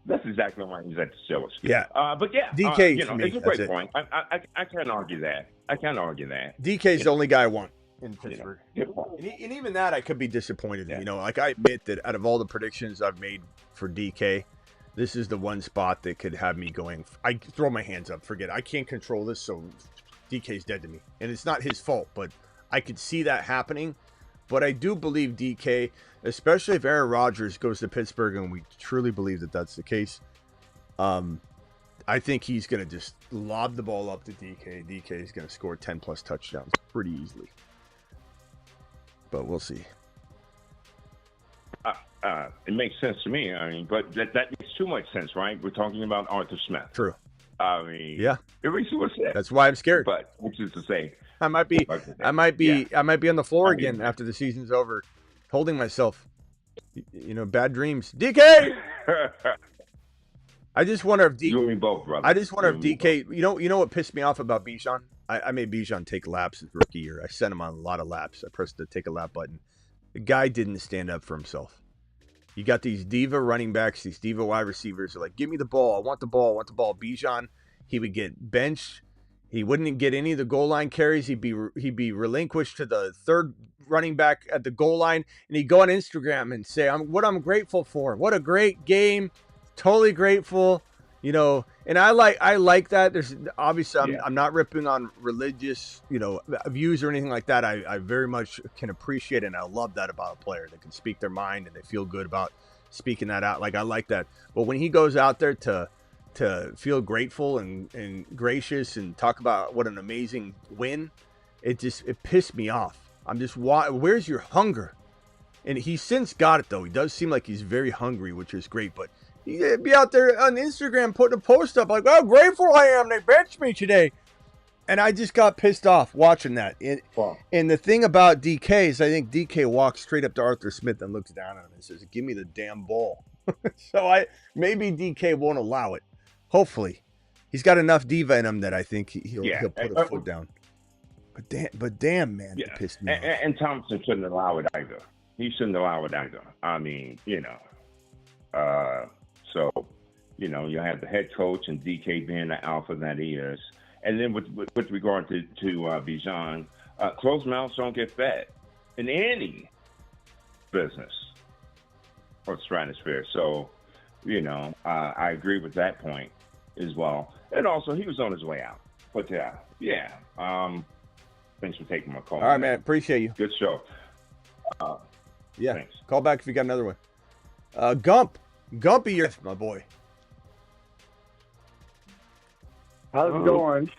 That's exactly why he's at the Steelers. Yeah. But yeah, DK to me, it's a great point. I can't argue that. DK is the only guy I want in Pittsburgh. And even that, I could be disappointed. Yeah. Like I admit that out of all the predictions I've made for DK, this is the one spot that could have me going. I throw my hands up. Forget it. I can't control this, so DK's dead to me. And it's not his fault, but I could see that happening. But I do believe DK, especially if Aaron Rodgers goes to Pittsburgh, and we truly believe that that's the case. I think he's going to just lob the ball up to DK. DK is going to score 10-plus touchdowns pretty easily. But we'll see. It makes sense to me. I mean, but that makes too much sense, right? We're talking about Arthur Smith. True. I mean, yeah, it makes too much sense. That's why I'm scared. But which is to say, I might be on the floor again after the season's over, holding myself. Bad dreams. DK. I just wonder if DK. You and me both, brother. I just wonder if DK. You know what pissed me off about Bijan? I made Bijan take laps his rookie year. I sent him on a lot of laps. I pressed the take a lap button. The guy didn't stand up for himself. You got these diva running backs, these diva wide receivers are like, give me the ball. I want the ball. I want the ball. Bijan, he would get benched. He wouldn't get any of the goal line carries. He'd be relinquished to the third running back at the goal line, and he'd go on Instagram and say, "What I'm grateful for. What a great game. Totally grateful." And I like that. There's obviously I'm not ripping on religious views or anything like that. I very much can appreciate it, and I love that about a player that can speak their mind and they feel good about speaking that out. Like, I like that. But when he goes out there to feel grateful and gracious and talk about what an amazing win, it pissed me off. I'm just, where's your hunger? And he's since got it, though. He does seem like he's very hungry, which is great, but he'd be out there on Instagram putting a post up like, "Oh, grateful I am. They benched me today." And I just got pissed off watching that. And the thing about DK is I think DK walks straight up to Arthur Smith and looks down at him and says, "Give me the damn ball." So maybe DK won't allow it. Hopefully. He's got enough diva in him that I think he'll put a foot down. But damn, man, it pissed me off. And Thompson shouldn't allow it either. He shouldn't allow it either. I mean, so, you have the head coach and DK being the alpha that he is. And then with regard to Bijan, closed mouths don't get fed in any business or stratosphere. So, I agree with that point as well. And also, he was on his way out. But, thanks for taking my call. All right, man. Appreciate you. Good show. Thanks. Call back if you got another one. Gumpy, you're my boy. How's it going?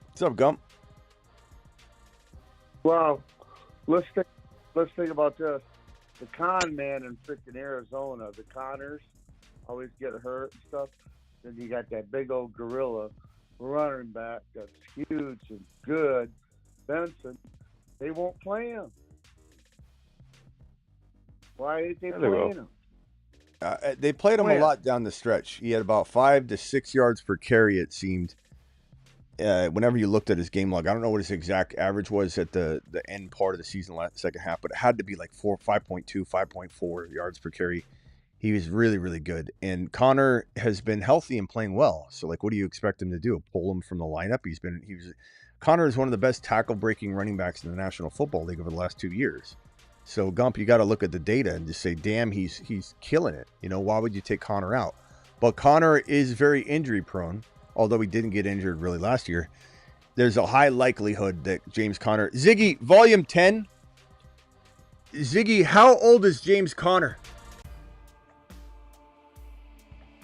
What's up, Gump? Well, let's think about this. The con man in freaking Arizona, the Connors always get hurt and stuff. Then you got that big old gorilla running back that's huge and good, Benson. They won't play him. Why ain't they playing him? They played him a lot down the stretch. He had about 5 to 6 yards per carry, it seemed. Whenever you looked at his game log, I don't know what his exact average was at the end part of the season, second half, but it had to be like 5.2, 5.4 yards per carry. He was really, really good. And Connor has been healthy and playing well. So, what do you expect him to do? Pull him from the lineup? Connor is one of the best tackle-breaking running backs in the National Football League over the last 2 years. So, Gump, you got to look at the data and just say, damn, he's killing it. Why would you take Connor out? But Connor is very injury-prone, although he didn't get injured really last year. There's a high likelihood that James Conner... Ziggy, volume 10. Ziggy, how old is James Conner?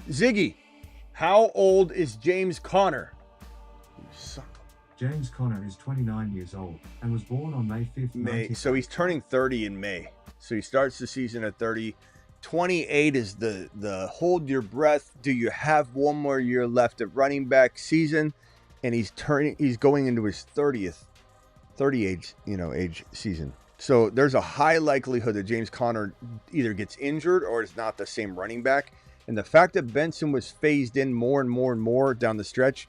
Ziggy, how old is James Conner? James Conner is 29 years old and was born on May 5th. So he's turning 30 in May. So he starts the season at 30. 28 is the hold your breath. Do you have one more year left at running back season? And he's going into his 30th age season. So there's a high likelihood that James Conner either gets injured or is not the same running back. And the fact that Benson was phased in more and more and more down the stretch,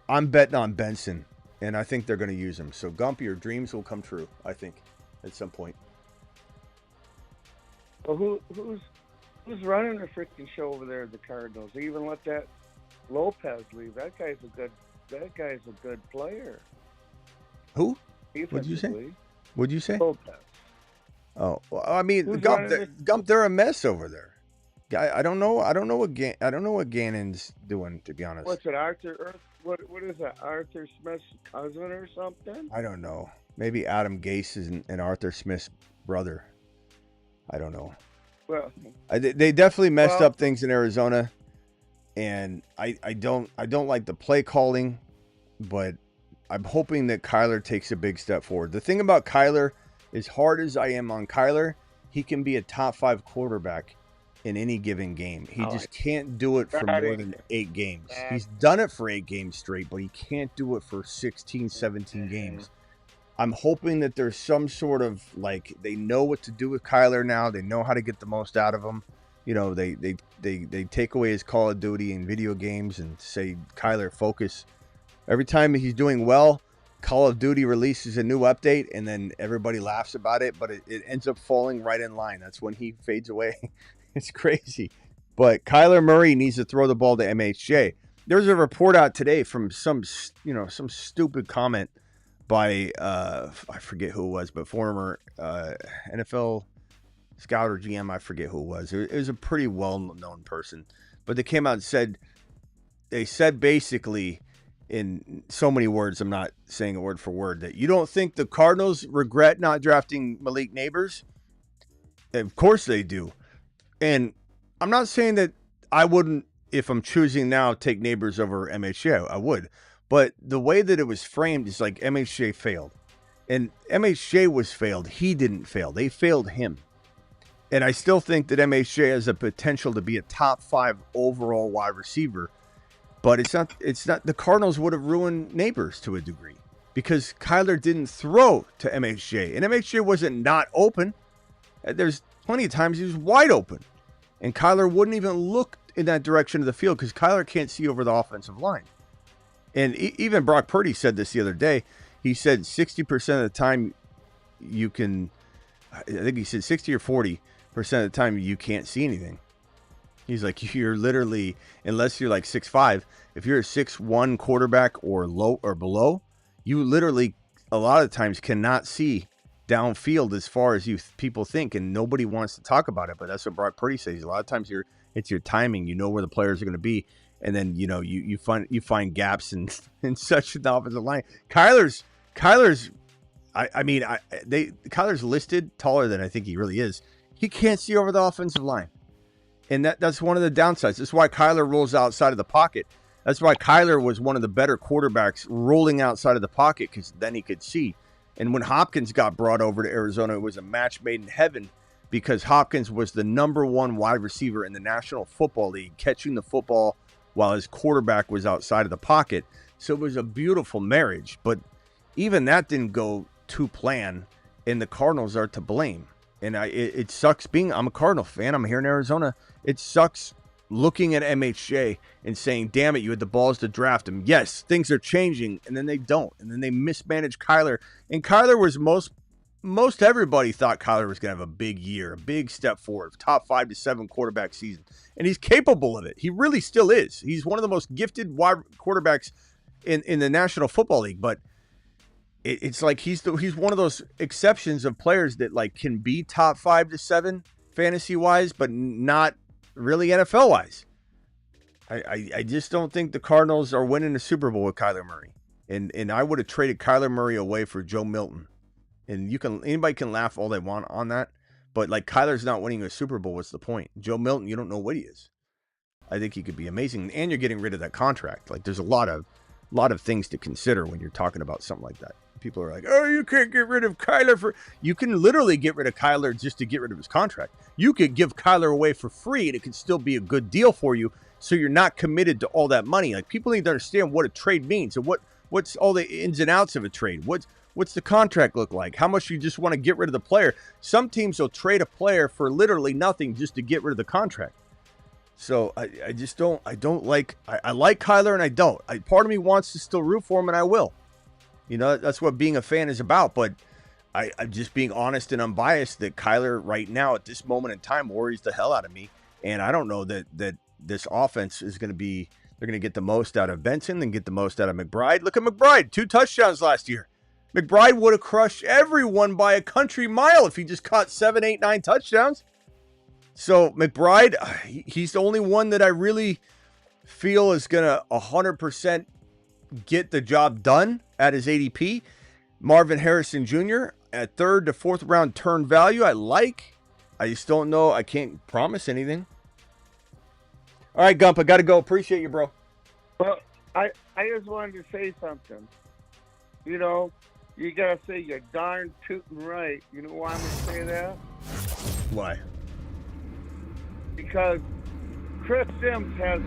I'm betting on Benson. And I think they're going to use him. So Gump, your dreams will come true, I think, at some point. Well, who's running the freaking show over there at the Cardinals? They even let that Lopez leave. That guy's a good player. Who? What'd you say? What'd you say? Lopez. Oh, well, I mean, Gump, they're a mess over there. I don't know what Gannon's doing, to be honest. What's it, Arthur? What is that? Arthur Smith's cousin or something? I don't know. Maybe Adam Gase is and Arthur Smith's brother. I don't know. Well, they definitely messed up things in Arizona, and I don't like the play calling, but I'm hoping that Kyler takes a big step forward. The thing about Kyler, as hard as I am on Kyler, he can be a top 5 quarterback in any given game. He just can't do it for more than 8 games. He's done it for 8 games straight, but he can't do it for 16, 17 games. I'm hoping that there's some sort of, like, they know what to do with Kyler now. They know how to get the most out of him. You know, they take away his Call of Duty and video games and say, Kyler, focus. Every time he's doing well, Call of Duty releases a new update, and then everybody laughs about it, but it ends up falling right in line. That's when he fades away. It's crazy. But Kyler Murray needs to throw the ball to MHJ. There's a report out today from some stupid comment by, I forget who it was, but former NFL scout or GM, I forget who it was. It was a pretty well-known person. But they came out and said basically, in so many words, I'm not saying it word for word, that you don't think the Cardinals regret not drafting Malik Nabers? Of course they do. And I'm not saying that I wouldn't, if I'm choosing now, take Nabers over MHJ. I would. But the way that it was framed is like MHJ failed. And MHJ was failed. He didn't fail. They failed him. And I still think that MHJ has a potential to be a top 5 overall wide receiver. But it's not. The Cardinals would have ruined Nabers to a degree because Kyler didn't throw to MHJ. And MHJ wasn't not open. There's plenty of times he was wide open. And Kyler wouldn't even look in that direction of the field because Kyler can't see over the offensive line. And even Brock Purdy said this the other day. He said 60% of the time you can, I think he said 60 or 40% of the time you can't see anything. He's like, you're literally, unless you're like 6'5", if you're a 6'1" quarterback or low or below, you literally a lot of times cannot see downfield as far as people think, and nobody wants to talk about it. But that's what Brock Purdy says. A lot of times it's your timing. You know where the players are going to be, and then you find gaps in such an offensive line. Kyler's listed taller than I think he really is. He can't see over the offensive line. And that's one of the downsides. That's why Kyler rolls outside of the pocket. That's why Kyler was one of the better quarterbacks rolling outside of the pocket, because then he could see. And when Hopkins got brought over to Arizona, it was a match made in heaven because Hopkins was the number 1 wide receiver in the National Football League, catching the football while his quarterback was outside of the pocket. So it was a beautiful marriage. But even that didn't go to plan, and the Cardinals are to blame. And it sucks I'm a Cardinal fan. I'm here in Arizona. It sucks looking at MHJ and saying, damn it, you had the balls to draft him. Yes, things are changing, and then they don't. And then they mismanage Kyler. And Kyler was most everybody thought Kyler was going to have a big year, a big step forward, top 5 to 7 quarterback season. And he's capable of it. He really still is. He's one of the most gifted wide quarterbacks in the National Football League. But it's like he's one of those exceptions of players that like can be top 5 to 7 fantasy wise, but not really NFL wise. I just don't think the Cardinals are winning a Super Bowl with Kyler Murray. And I would have traded Kyler Murray away for Joe Milton. And anybody can laugh all they want on that, but like Kyler's not winning a Super Bowl. What's the point? Joe Milton, you don't know what he is. I think he could be amazing, and you're getting rid of that contract. Like there's a lot of things to consider when you're talking about something like that. People are like, oh, you can't get rid of Kyler you can literally get rid of Kyler just to get rid of his contract. You could give Kyler away for free and it could still be a good deal for you. So you're not committed to all that money. Like people need to understand what a trade means and what's all the ins and outs of a trade. What's the contract look like? How much you just want to get rid of the player? Some teams will trade a player for literally nothing just to get rid of the contract. So I just don't. I like Kyler and I don't. Part of me wants to still root for him, and I will. You know, that's what being a fan is about. But I'm just being honest and unbiased that Kyler right now at this moment in time worries the hell out of me. And I don't know that this offense is going to be. They're going to get the most out of Benson and get the most out of McBride. Look at McBride, 2 touchdowns last year. McBride would have crushed everyone by a country mile if he just caught 7, 8, 9 touchdowns. So McBride, he's the only one that I really feel is going to 100% get the job done at his ADP. Marvin Harrison Jr. at 3rd to 4th round turn value. I like. I just don't know. I can't promise anything. All right, Gump, I got to go. Appreciate you, bro. Well, I just wanted to say something. You know, you got to say you're darn tootin' right. You know why I'm going to say that? Why? Because Chris Sims has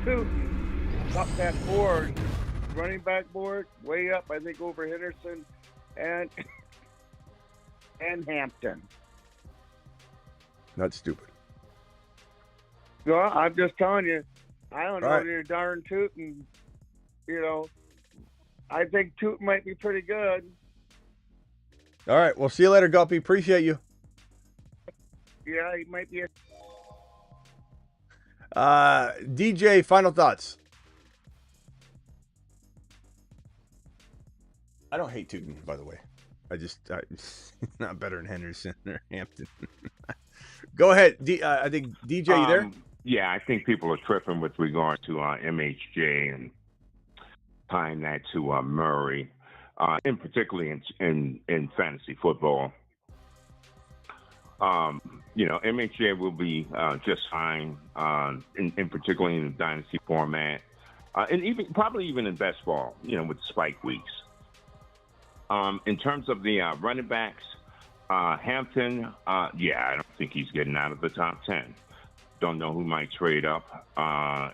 tootin' up that board, running back board, way up, I think, over Henderson and Hampton. Not stupid. No, I'm just telling you, I don't know All right. if you're darn tootin', you know. I think Tootin' might be pretty good. All right. Well, see you later, Guppy. Appreciate you. Yeah, he might be. DJ, final thoughts. I don't hate Tootin', by the way. It's not better than Henderson or Hampton. Go ahead. I think, DJ, you there? Yeah, I think people are tripping with regard to MHJ and tying that to Murray, and particularly in fantasy football. You know, MHJ will be just fine, in particularly in the dynasty format, and probably even in best ball, you know, with spike weeks. In terms of the running backs, Hampton, yeah, I don't think he's getting out of the top 10. Don't know who might trade up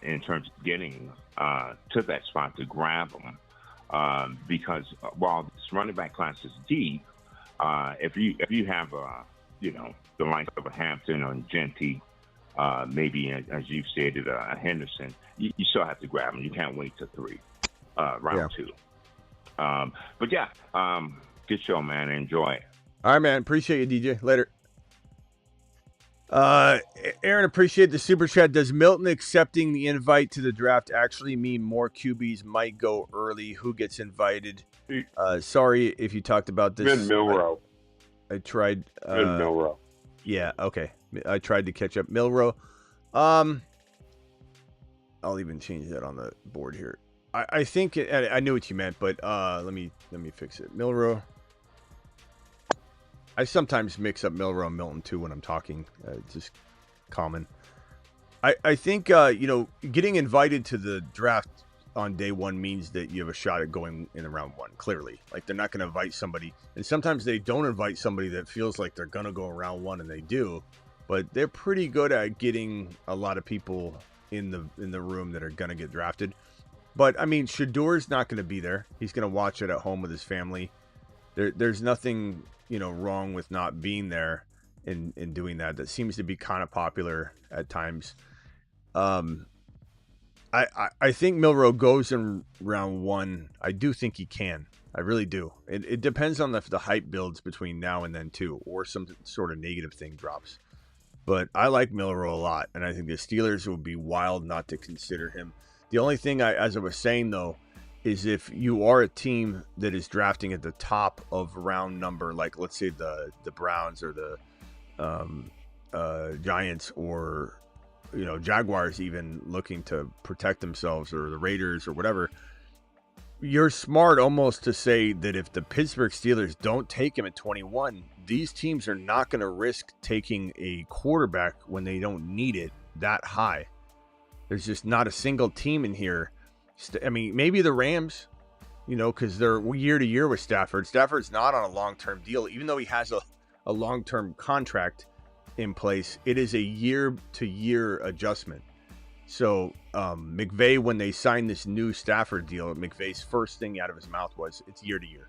in terms of getting to that spot to grab him, because while this running back class is deep, if you have you know, the likes of a Hampton or Jeanty, maybe as you stated, a Henderson, you still have to grab him. You can't wait till 3, round 2. But yeah, good show, man. Enjoy. All right, man. Appreciate you, DJ. Later. Aaron, appreciate the super chat. Does Milton accepting the invite to the draft actually mean more QBs might go early? Who gets invited? Sorry if you talked about this. Ben Milrow. I tried. Ben Milrow. Yeah, okay. I tried to catch up. Milrow. I'll even change that on the board here. I think I knew what you meant, but let me fix it. Milrow. I sometimes mix up Milrow and Milton too when I'm talking. It's just common. I think you know, getting invited to the draft on day 1 means that you have a shot at going in round 1. Clearly, like they're not going to invite somebody, and sometimes they don't invite somebody that feels like they're going to go in round 1, and they do. But they're pretty good at getting a lot of people in the room that are going to get drafted. But I mean, Shador's not going to be there. He's going to watch it at home with his family. There's nothing, you know, wrong with not being there in doing that. That seems to be kind of popular at times. I think Milrow goes in round 1. I do think he can. I really do. It depends on the hype builds between now and then too, or some sort of negative thing drops. But I like Milrow a lot, and I think the Steelers would be wild not to consider him. The only thing, as I was saying though, is if you are a team that is drafting at the top of round number, like let's say the Browns or the Giants, or you know, Jaguars even looking to protect themselves, or the Raiders or whatever, you're smart almost to say that if the Pittsburgh Steelers don't take him at 21, these teams are not going to risk taking a quarterback when they don't need it that high. There's just not a single team in here. I mean, maybe the Rams, you know, because they're year to year with Stafford. Stafford's not on a long-term deal, even though he has a long-term contract in place. It is a year-to-year adjustment. So McVay, when they signed this new Stafford deal, McVay's first thing out of his mouth was, it's year to year.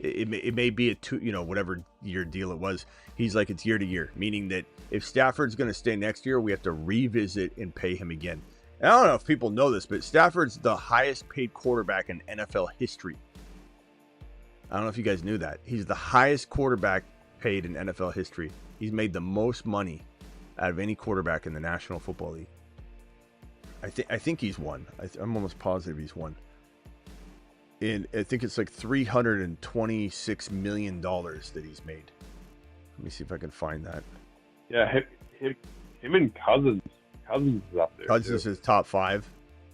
It may be a whatever year deal it was. He's like, it's year to year, meaning that if Stafford's going to stay next year, we have to revisit and pay him again. And I don't know if people know this, but Stafford's the highest paid quarterback in NFL history. I don't know if you guys knew that. He's the highest quarterback paid in NFL history. He's made the most money out of any quarterback in the National Football League. I think he's won. I'm almost positive he's won. And I think it's like $326 million that he's made. Let me see if I can find that. Yeah, him and Cousins is up there. Cousins is top 5.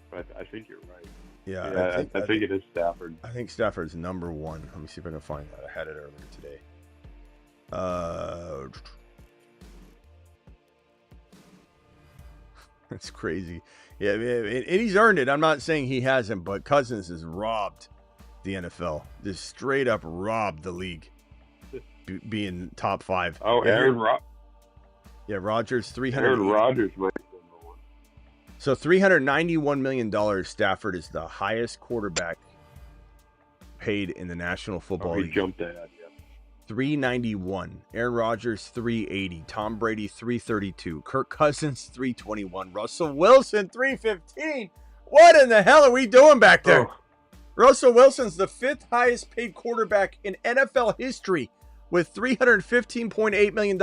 But I think you're right. Yeah, I think it is Stafford. I think Stafford's number 1. Let me see if I can find that. I had it earlier today. That's crazy. Yeah, and he's earned it. I'm not saying he hasn't, but Cousins has robbed the NFL. Just straight up robbed the league, being top 5. Oh, Yeah, Rodgers, Aaron Rodgers might be number 1. So $391 million. Stafford is the highest quarterback paid in the National Football League. He jumped ahead. $391. Aaron Rodgers, $380. Tom Brady, $332. Kirk Cousins, $321. Russell Wilson, $315. What in the hell are we doing back there? Oh. Russell Wilson's the 5th highest paid quarterback in NFL history with $315.8 million.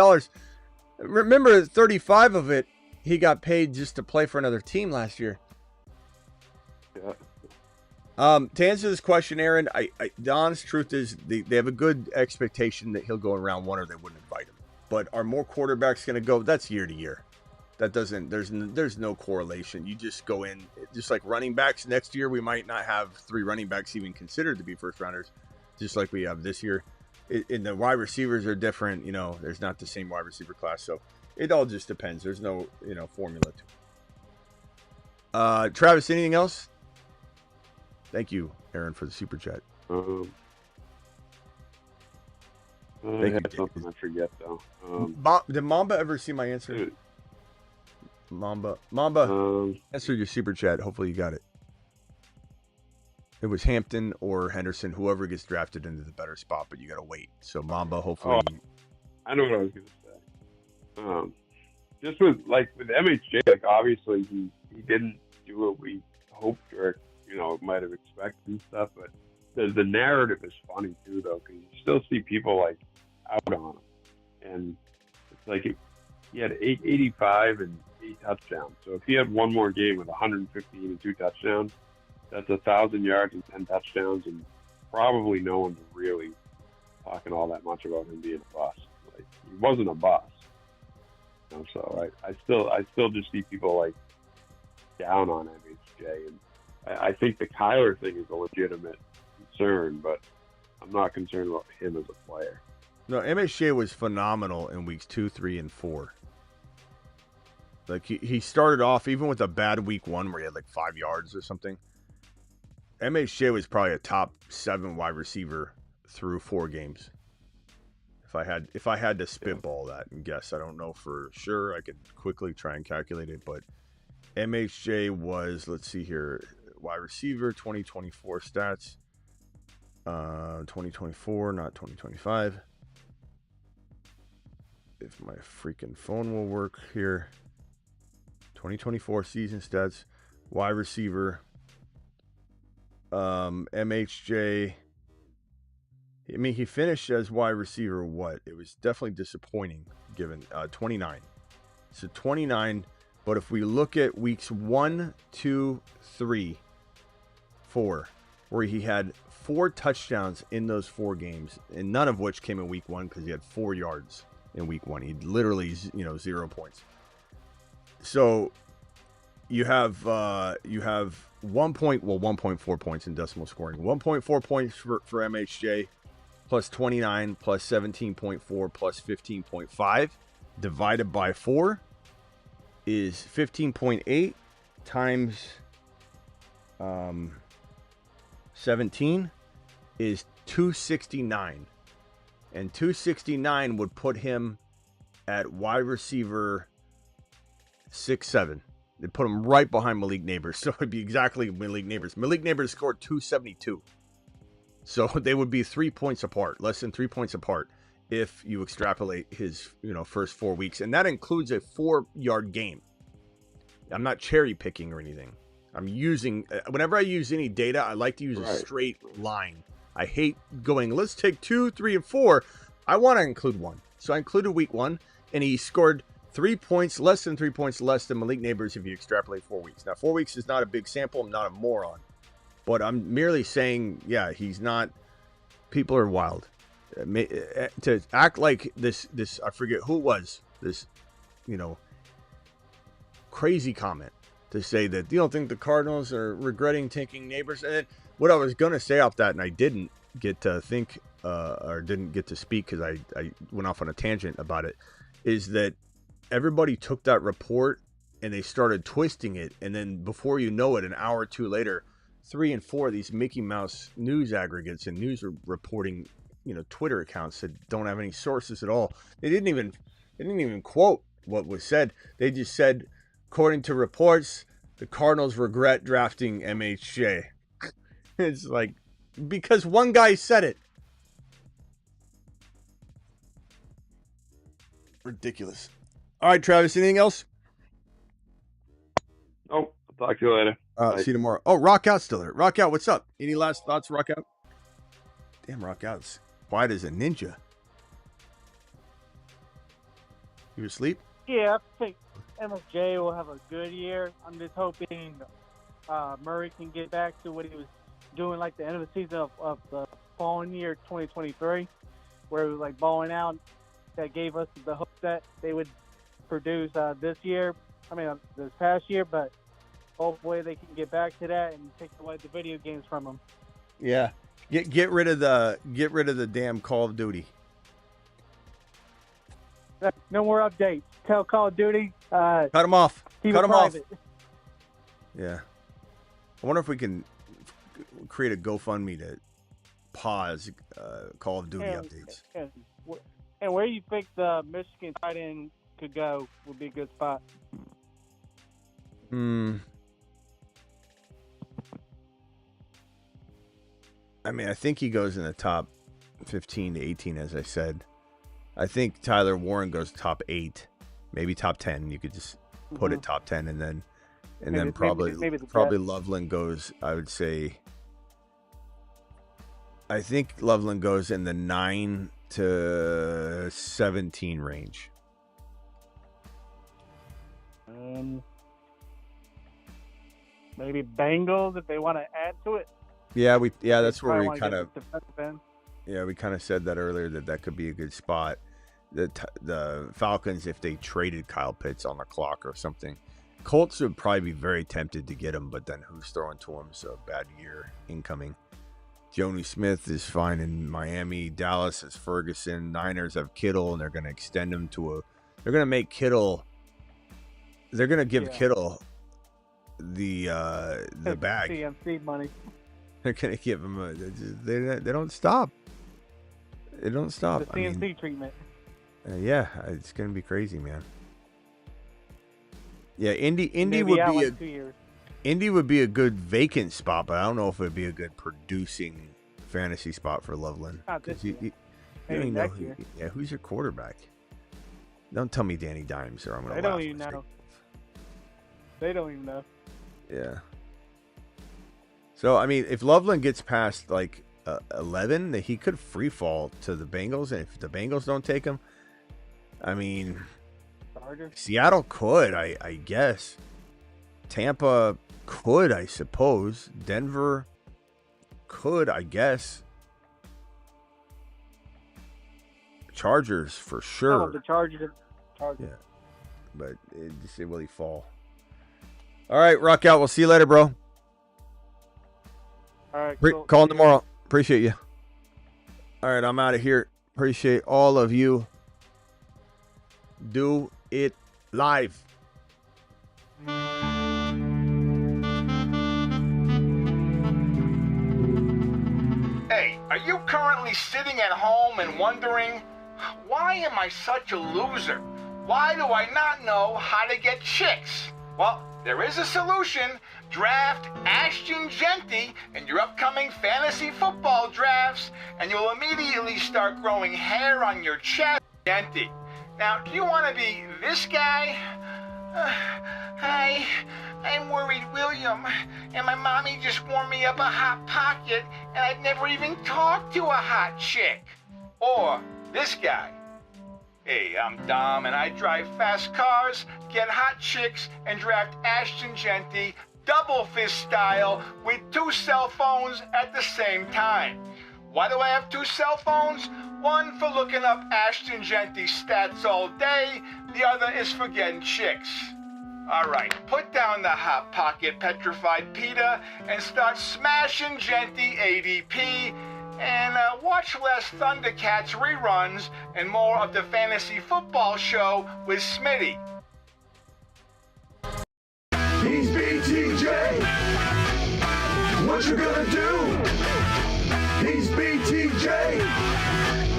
Remember, 35 of it, he got paid just to play for another team last year. Yeah. To answer this question, Aaron, the honest truth is they have a good expectation that he'll go in round 1 or they wouldn't invite him. But are more quarterbacks going to go? That's year to year. That doesn't. There's no correlation. You just go in, just like running backs. Next year we might not have 3 running backs even considered to be first rounders, just like we have this year. And the wide receivers are different. There's not the same wide receiver class, so it all just depends. There's no formula to it. Travis, anything else? Thank you, Aaron, for the super chat. I had something I forget though. Did Mamba ever see my answer? Mamba, answered your super chat. Hopefully you got it. It was Hampton or Henderson, whoever gets drafted into the better spot, but you got to wait. So Mamba, hopefully. I know what I was going to say. Just with MHJ, obviously he didn't do what we hoped or might have expected and stuff, but the narrative is funny too, though, because you still see people out on him, and it's like he had 885 and 8 touchdowns. So if he had one more game with 115 and 2 touchdowns, that's 1,000 yards and 10 touchdowns, and probably no one's really talking all that much about him being a bust. He wasn't a bust. So I still just see people down on MHJ, and I think the Kyler thing is a legitimate concern, but I'm not concerned about him as a player. No, MHJ was phenomenal in weeks 2, 3, and 4. He started off even with a bad week 1 where he had 5 yards or something. MHJ was probably a top 7 wide receiver through 4 games. If I had to spitball that and guess, I don't know for sure. I could quickly try and calculate it, but MHJ was, let's see here, wide receiver 2024 stats. 2024, not 2025. If my freaking phone will work here. 2024 season stats, wide receiver. MHJ. I mean, he finished as wide receiver. What? It was definitely disappointing given 29. So 29. But if we look at weeks 1, 2, 3, 4, where he had 4 touchdowns in those 4 games, and none of which came in week 1 because he had 4 yards in week 1. He literally, 0 points. So you have 1.4 points in decimal scoring. 1.4 points for MHJ, plus 29, plus 17.4, plus 15.5, divided by 4 is 15.8 times 17 is 269. And 269 would put him at wide receiver 6-7. They put him right behind Malik Neighbors. So it'd be exactly Malik Neighbors. Malik Neighbors scored 272. So they would be 3 points apart, less than 3 points apart, if you extrapolate his first 4 weeks, and that includes a 4-yard game. I'm not cherry picking or anything. I'm using, whenever I use any data, I like to use a straight line. I hate going, let's take 2, 3, and 4. I want to include 1. So I included week 1, and he scored 3 points, less than 3 points less than Malik Neighbors if you extrapolate 4 weeks. Now, 4 weeks is not a big sample. I'm not a moron. But I'm merely saying, yeah, he's not, people are wild. To act like this, I forget who it was, this, crazy comment to say that you don't think the Cardinals are regretting taking Neighbors. And what I was going to say off that, and I didn't get to think or didn't get to speak because I went off on a tangent about it, is that everybody took that report and they started twisting it. And then before you know it, an hour or two later, 3 and 4 of these Mickey Mouse news aggregates and news reporting, Twitter accounts that don't have any sources at all. They didn't even quote what was said. They just said, according to reports, the Cardinals regret drafting MHJ. It's like, because one guy said it. Ridiculous. All right, Travis, anything else? Oh, I'll talk to you later. See you tomorrow. Oh, Rock Out's still there. Rock Out, what's up? Any last thoughts, Rock Out? Damn, Rock Out's quiet as a ninja. You asleep? Yeah, I think MSJ will have a good year. I'm just hoping Murray can get back to what he was doing like the end of the season of the following year, 2023, where it was like balling out. That gave us the hope that they would produce this past year, but hopefully they can get back to that and take away the video games from them. Yeah. Get rid of the damn Call of Duty. No more updates. Tell Call of Duty. Cut them off. Keep Cut it them off. private. Yeah. I wonder if we can create a GoFundMe to pause Call of Duty updates. And where you think the Michigan tight end could go would be a good spot? I mean, I think he goes in the top 15 to 18, as I said. I think Tyler Warren goes top 8, maybe top 10. You could just put it top 10, and then probably Loveland goes. I would say. I think Loveland goes in the 9 to 17 range. Maybe Bengals if they want to add to it. Yeah, that's where we kind of. Yeah, we kind of said that earlier that could be a good spot. The Falcons, if they traded Kyle Pitts on the clock or something. Colts would probably be very tempted to get him, but then who's throwing to him? So bad year incoming. Jonu Smith is fine in Miami. Dallas has Ferguson. Niners have Kittle, and they're going to extend him to they're going to make Kittle. They're going to give Kittle the bag. CMC money. They're going to give him they don't stop. They don't stop. The CMC treatment. Yeah, it's going to be crazy, man. Yeah, Indy Maybe would be like 2 years. Indy would be a good vacant spot, but I don't know if it would be a good producing fantasy spot for Loveland. Not this You year. don't Maybe even know next year. who's your quarterback. Don't tell me Danny Dimes, or I'm going to They laugh. don't even know. They don't even know. Yeah. So, I mean, if Loveland gets past, 11, he could free fall to the Bengals, and if the Bengals don't take him, I mean, Seattle could, I guess. Tampa could, I suppose. Denver could, I guess. Chargers for sure. Oh, the Chargers. Yeah, but will he fall? All right, Rock Out. We'll see you later, bro. All right, cool. Call him tomorrow. Appreciate you. All right, I'm out of here. Appreciate all of you. Do it live. Hey, are you currently sitting at home and wondering, why am I such a loser? Why do I not know how to get chicks? Well, There is a solution. Draft Ashton Jeanty in your upcoming fantasy football drafts, and you'll immediately start growing hair on your chest. Jeanty. Now, do you want to be this guy? Hi, I'm worried William, and my mommy just warmed me up a Hot Pocket, and I've never even talked to a hot chick. Or this guy. Hey, I'm Dom, and I drive fast cars, get hot chicks, and draft Ashton Jeanty double fist style with 2 cell phones at the same time. Why do I have 2 cell phones? One for looking up Ashton Jeanty stats all day, the other is for getting chicks. All right, put down the Hot Pocket petrified pita and start smashing Jeanty ADP, and watch less Thundercats reruns and more of the fantasy football show with Smitty. He's BTJ. What you gonna do? He's BTJ.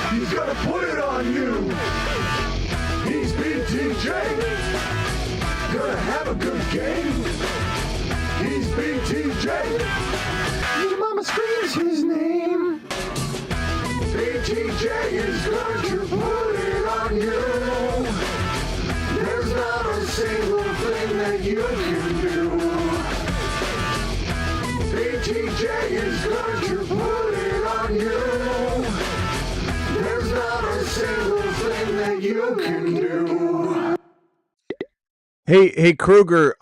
He's gonna put it on you. He's BTJ. Gonna have a good game. He's BTJ. Your mama screams his name. BTJ is going to put it on you. There's not a single thing that you can do. BTJ is going to put it on you. There's not a single thing that you can do. Hey Kruger,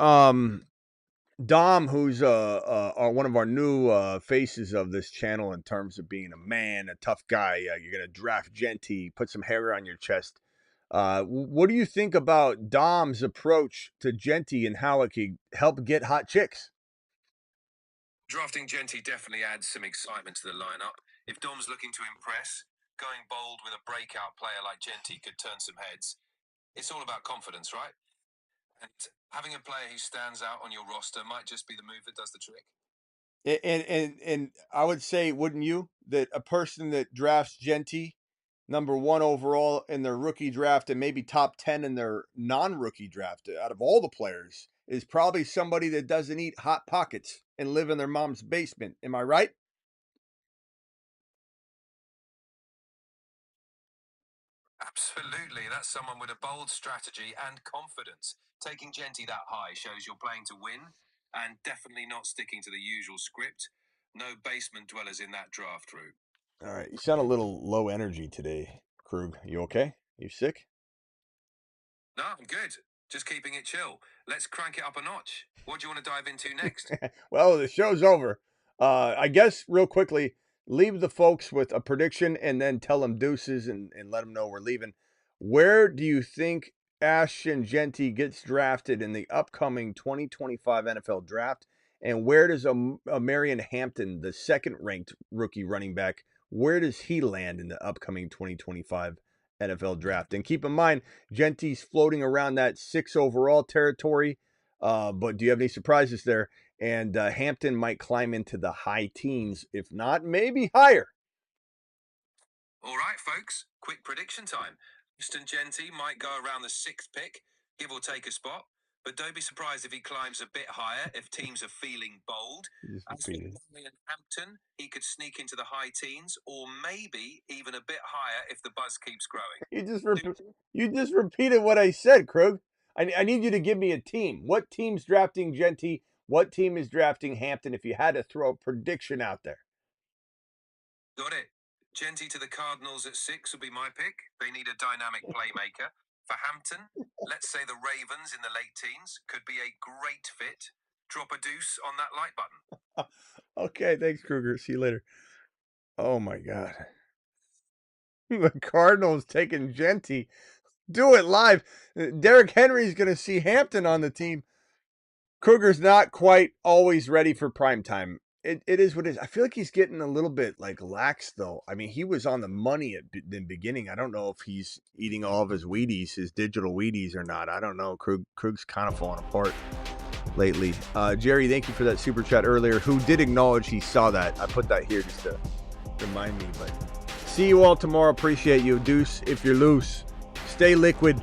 Dom, who's one of our new faces of this channel in terms of being a man, a tough guy. You're gonna draft Jeanty, put some hair on your chest. What do you think about Dom's approach to Jeanty and how it could help get hot chicks? Drafting Jeanty definitely adds some excitement to the lineup. If Dom's looking to impress, going bold with a breakout player like Jeanty could turn some heads. It's all about confidence, right? And having a player who stands out on your roster might just be the move that does the trick. And I would say, wouldn't you, that a person that drafts Jeanty #1 overall in their rookie draft and maybe top 10 in their non-rookie draft out of all the players is probably somebody that doesn't eat Hot Pockets and live in their mom's basement. Am I right? Absolutely. That's someone with a bold strategy and confidence. Taking Jeanty that high shows you're playing to win and definitely not sticking to the usual script. No basement dwellers in that draft route. All right. You sound a little low energy today, Krug. You okay? You sick? No, I'm good. Just keeping it chill. Let's crank it up a notch. What do you want to dive into next? Well, the show's over. I guess real quickly, leave the folks with a prediction and then tell them deuces and let them know we're leaving. Where do you think Ashton Jeanty gets drafted in the upcoming 2025 NFL draft? And where does Marion Hampton, the second-ranked rookie running back, where does he land in the upcoming 2025 NFL draft? And keep in mind, Jeanty's floating around that 6 overall territory. But do you have any surprises there? And Hampton might climb into the high teens, if not, maybe higher. All right, folks, quick prediction time. Ashton Jeanty might go around the 6th pick, give or take a spot. But don't be surprised if he climbs a bit higher if teams are feeling bold. As for Marion Hampton, he could sneak into the high teens or maybe even a bit higher if the buzz keeps growing. You just repeated what I said, Krug. I need you to give me a team. What team's drafting Jeanty? What team is drafting Hampton if you had to throw a prediction out there? Got it. Jeanty to the Cardinals at 6 would be my pick. They need a dynamic playmaker. For Hampton, let's say the Ravens in the late teens could be a great fit. Drop a deuce on that like button. Okay, thanks, Kruger. See you later. Oh, my God. The Cardinals taking Jeanty. Do it live. Derrick Henry's going to see Hampton on the team. Kruger's not quite always ready for prime time. It is what it is. I feel like he's getting a little bit like lax, though. I mean, he was on the money at the beginning. I don't know if he's eating all of his Wheaties, his digital Wheaties or not. I don't know. Krug's kind of falling apart lately. Jerry, thank you for that super chat earlier, who did acknowledge he saw that. I put that here just to remind me. But see you all tomorrow. Appreciate you. Deuce, if you're loose, stay liquid.